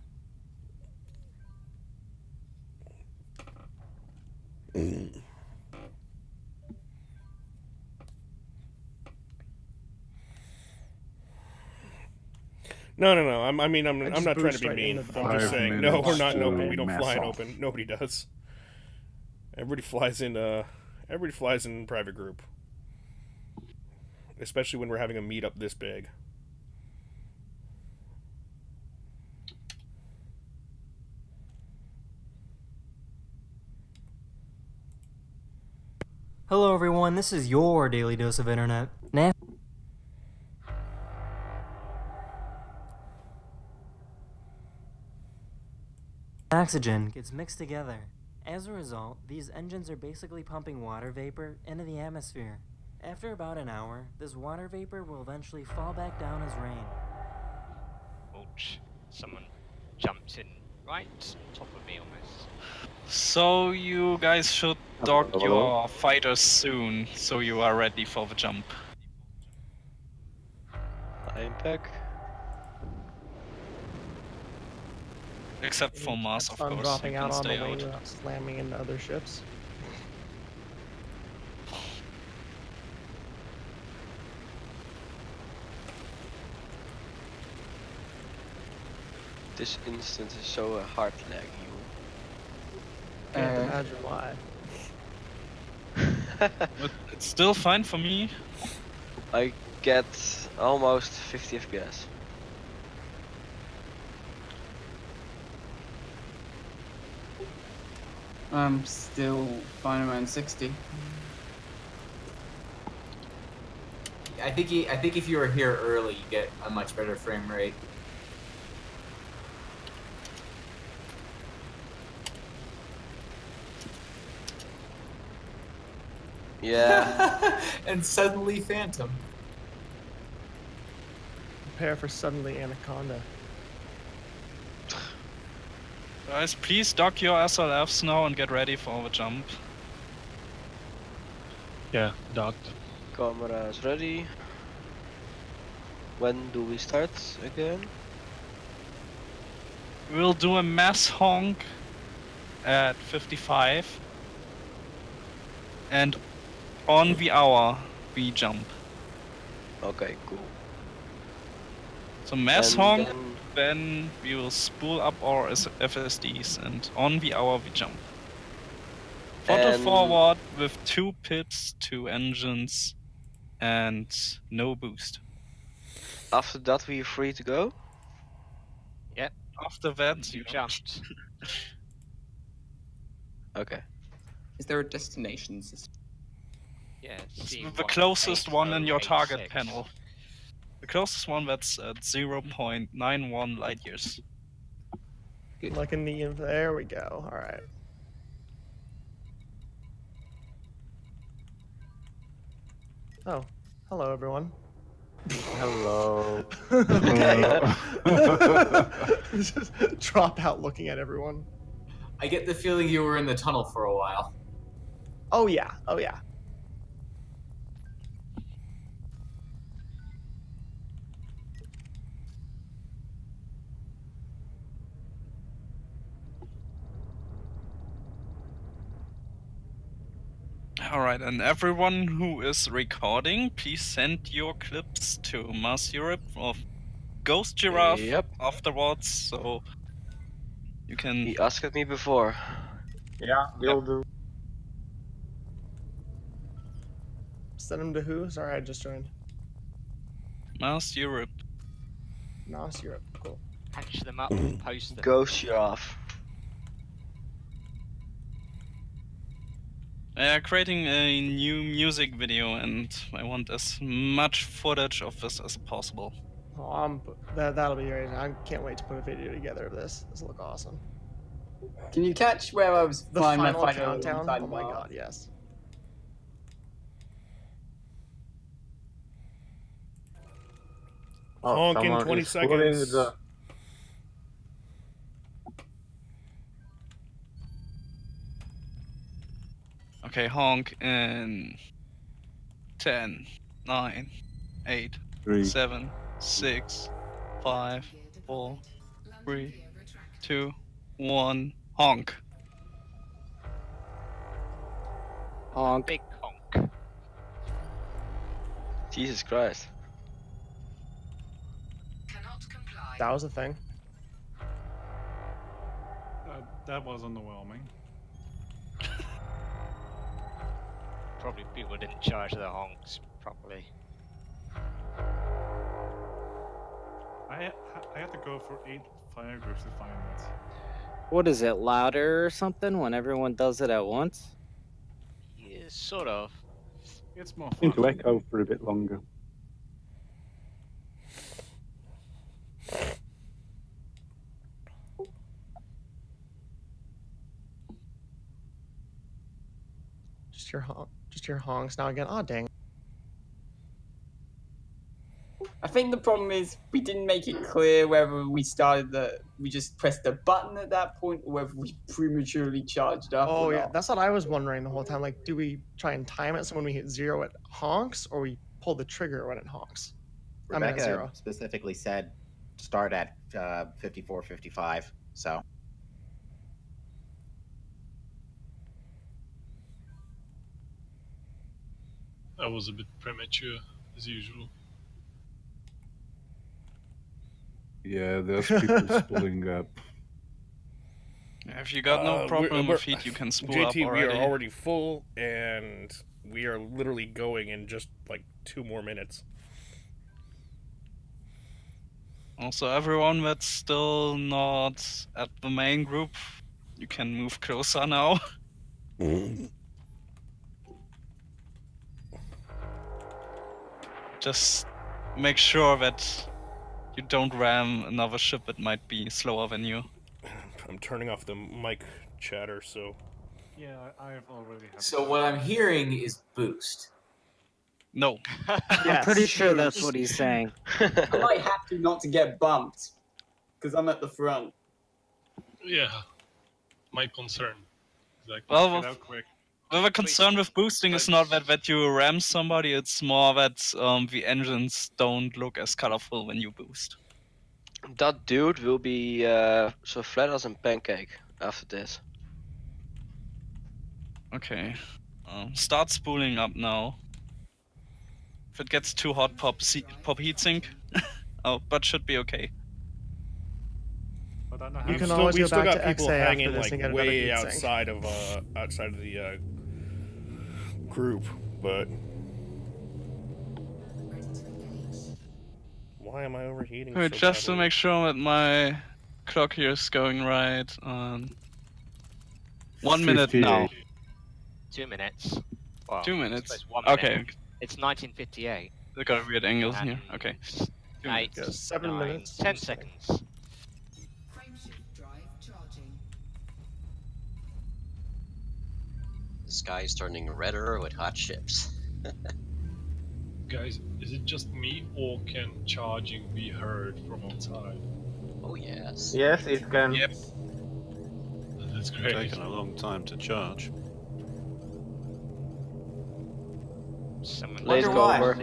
No. I'm not just trying to boost be right mean. into the I'm just bar. saying, no, we're not an to open. We don't mess fly an off. open. Nobody does. Everybody flies in. Everybody flies in private group. Especially when we're having a meetup this big. Hello everyone, this is your daily dose of internet. Oxygen gets mixed together. As a result, these engines are basically pumping water vapor into the atmosphere. After about an hour, this water vapor will eventually fall back down as rain. Ouch. Someone jumped in right on top of me almost. So you guys should dock your fighters soon, so you are ready for the jump. Impact. Except for Mars, of I'm course. dropping you out can on stay the wing out. without slamming into other ships. This instance is so hard laggy. Can't imagine why. But it's still fine for me. I get almost 50 FPS. I'm still fine around 60. I think if you were here early, you get a much better frame rate. Yeah. And suddenly Phantom. Prepare for suddenly Anaconda. Guys, please dock your SLFs now and get ready for the jump. Yeah, docked. Cameras ready. When do we start again? We'll do a mass honk at 55. And on the hour, we jump. Okay, cool. So mass And honk, then we will spool up our FSDs, and on the hour we jump. Throttle And- forward with 2 pips, 2 engines, and no boost. After that, we're free to go. Yep. After that, you jumped. Okay. Is there a destination system? Yeah. The closest one in your target panel. The closest one that's at 0.91 light years. Like in the there we go. All right. Oh, hello everyone. Hello. Okay. Just drop out looking at everyone. I get the feeling you were in the tunnel for a while. Oh yeah. Oh yeah. Alright, and everyone who is recording, please send your clips to Mars Europe of Ghost Giraffe afterwards, so you can... He asked me before. Yeah, will do. Send him to who? Sorry, I just joined. Mars Europe. Nos Europe. Cool. Patch them up and post them. Ghost Giraffe. Creating a new music video, and I want as much footage of this as possible. Oh, that'll be great. I can't wait to put a video together of this. This will look awesome. Can you catch where I was The flying my final final countdown. inside Oh my Mars? god, yes. Honk in someone 20 is pulling seconds. the- Okay, honk in 10, 9, 8, 7, 6, 5, 4, 3, 2, 1, honk. Honk. Big honk. Jesus Christ. That was a thing. That was underwhelming. Probably people didn't charge their honks properly. I had to go for 8 fire groups to find it. What is it, louder or something when everyone does it at once? Yeah, sort of. It's more Seem to fun. echo for a bit longer. Just your honks now again. Oh dang. I think the problem is we didn't make it clear whether we just pressed the button at that point or whether we prematurely charged up. Oh or yeah, not. that's what I was wondering the whole time. Like, do we try and time it so when we hit 0 it honks, or we pull the trigger when it honks? I'm at Rebecca 0. specifically said start at 54, 55. So I was a bit premature, as usual. Yeah, there's people spooling up. If you got no problem with heat, you can spool up JT, already. we are already full, and we are literally going in just like 2 more minutes. Also, everyone that's still not at the main group, you can move closer now. Just make sure that you don't ram another ship that might be slower than you. I'm turning off the mic chatter, so... Yeah, I've already had. So what I'm hearing is boost. No. I'm pretty sure that's what he's saying. I might have to not to get bumped, because I'm at the front. Yeah, my concern. Like, Well, get out quick. the concern with boosting is not that you ram somebody, it's more that the engines don't look as colorful when you boost. That dude will be so flat as a pancake after this. Okay. Start spooling up now. If it gets too hot, pop heatsink. Oh, but should be okay. But I don't know You how can always we go still back got to people XA after hanging this like and get another way heat sink. outside of the group, but why am I overheating? Wait, so just to badly? make sure that my clock here is going right. 1 minute now. 2 minutes. Well, 2 I minutes. suppose 1 minute. Okay. It's 1958. They got weird angles in here. Okay. 2 8, minutes. 7 9, minutes. 10 seconds. Frameshift drive charging. The sky is turning redder with hot ships. Guys, is it just me or can charging be heard from outside? Oh yes. Yes, it can. Yep. That's It's great. taken a long time to charge. Someone Let's go why. over.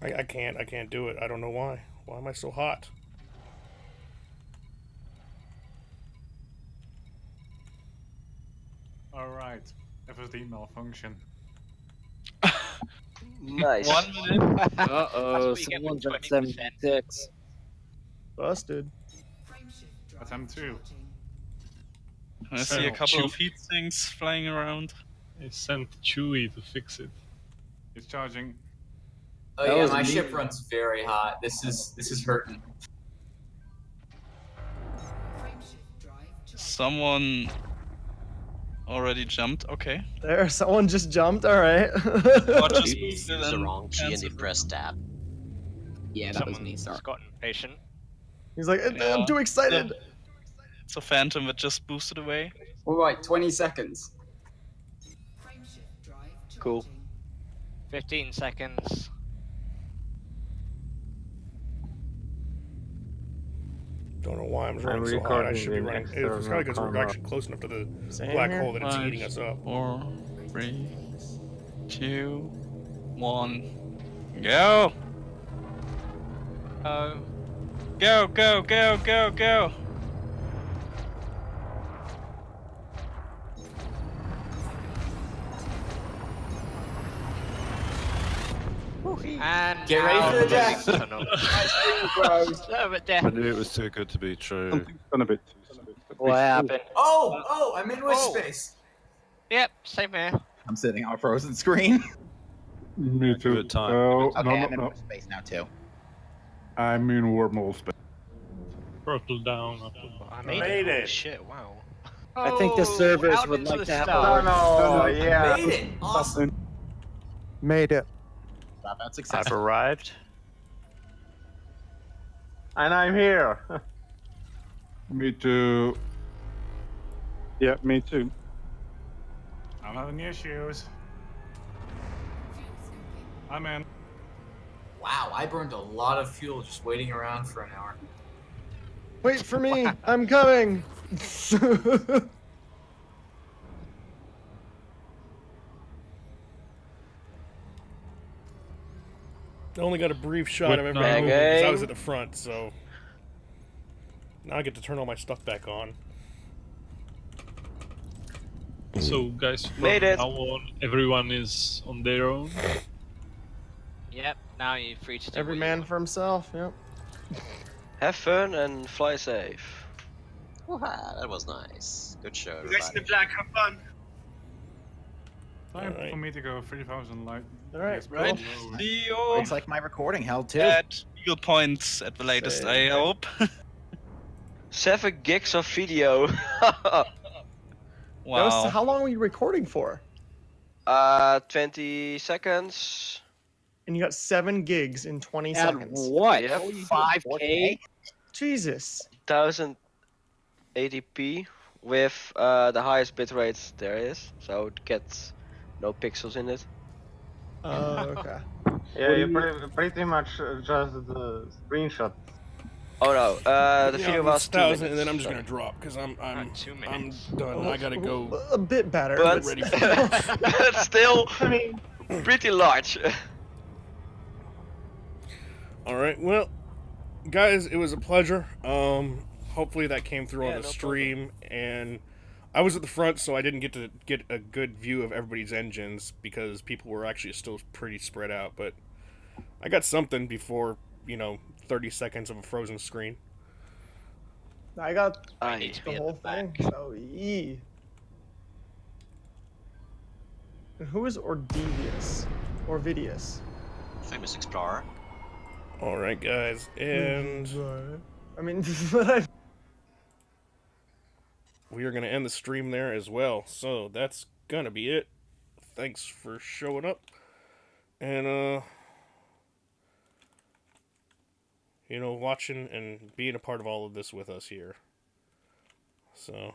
I can't do it. I don't know why. Why am I so hot? Alright, FSD malfunction. Nice. 1 minute. Uh-oh, That's what you get with someone's at 20%. 76. Busted. That's M2. I see a couple of heat sinks flying around. I sent Chewie to fix it. It's charging. Oh That yeah, was my me. ship runs very hot. This is hurting. Someone already jumped. Okay. There, someone just jumped. All right. Or just You used boosted the and wrong key and you cancelled. pressed tab. Yeah, that was me. Someone's Sorry. gotten patient. He's like, Yeah. I'm too excited. It's a phantom that just boosted away. Alright, 20 seconds. Cool. 15 seconds. Don't know why I'm running so hot. I should be running. It's probably because we're actually close enough to the black hole that it's eating us up. 4, 3, 2, 1, go! Go, go, go, go, go! And Get ready for the death. I knew it was too good to be true. Something's gone a bit too. What happened? Oh, I'm in wish space. Yep, same here. I'm sitting on a frozen screen. Me too. Good time. Oh, Okay, no, I'm no, in no. wish space now too. I'm in wormhole space. Purple down. I Made it. Shit, wow. I think the servers would like to have a No, yeah. Made it. Awesome. Made it. Wow, that's success. I've arrived. And I'm here. Me too. Yeah, me too. I'm having issues. I'm in. Wow, I burned a lot of fuel just waiting around for an hour. Wait for me. I'm coming. I only got a brief shot of everyone Bang, moving because I bang. was at the front, so now I get to turn all my stuff back on. So, guys, from Made it. now on, everyone is on their own. Yep, now you're free to do Every what you man want. for himself. Yep. Have fun and fly safe. Wooha, that was nice. Good show, You guys in the everybody. black, have fun. Time Alright. for me to go 3,000 light. All right, years Right. below. See you Looks like my recording held too. at Eagle Points at the latest, I hope. 7 gigs of video. Wow. How long were you recording for? 20 seconds. And you got 7 gigs in 20 At seconds. what? Yep. 5K? Jesus. 1080p with the highest bitrate there is, so it gets no pixels in it. Oh, okay. Yeah, you pretty much just the screenshot. Oh no, the Yeah, video was 2 1,000, minutes. and then I'm just so- gonna drop because I'm 2 I'm minutes. done. I gotta go. A bit better. But, Get ready for but still pretty large. All right, well, guys, it was a pleasure. Hopefully that came through on the no stream, and I was at the front, so I didn't get to get a good view of everybody's engines because people were actually still pretty spread out. But I got something before 30 seconds of a frozen screen. I got I need to be the at whole the back. thing. So, And who is Ordevius? Orvidius? Famous explorer. All right, guys, and I mean, we are gonna end the stream there as well. So that's gonna be it. Thanks for showing up, and watching and being a part of all of this with us here. So,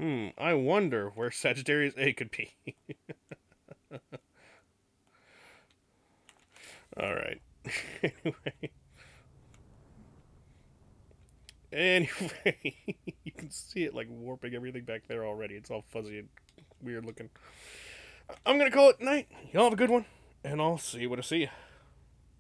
I wonder where Sagittarius A could be. All right. Anyway, you can see it like warping everything back there already. It's all fuzzy and weird looking. I'm gonna call it night. Y'all have a good one, and I'll see you when I see you.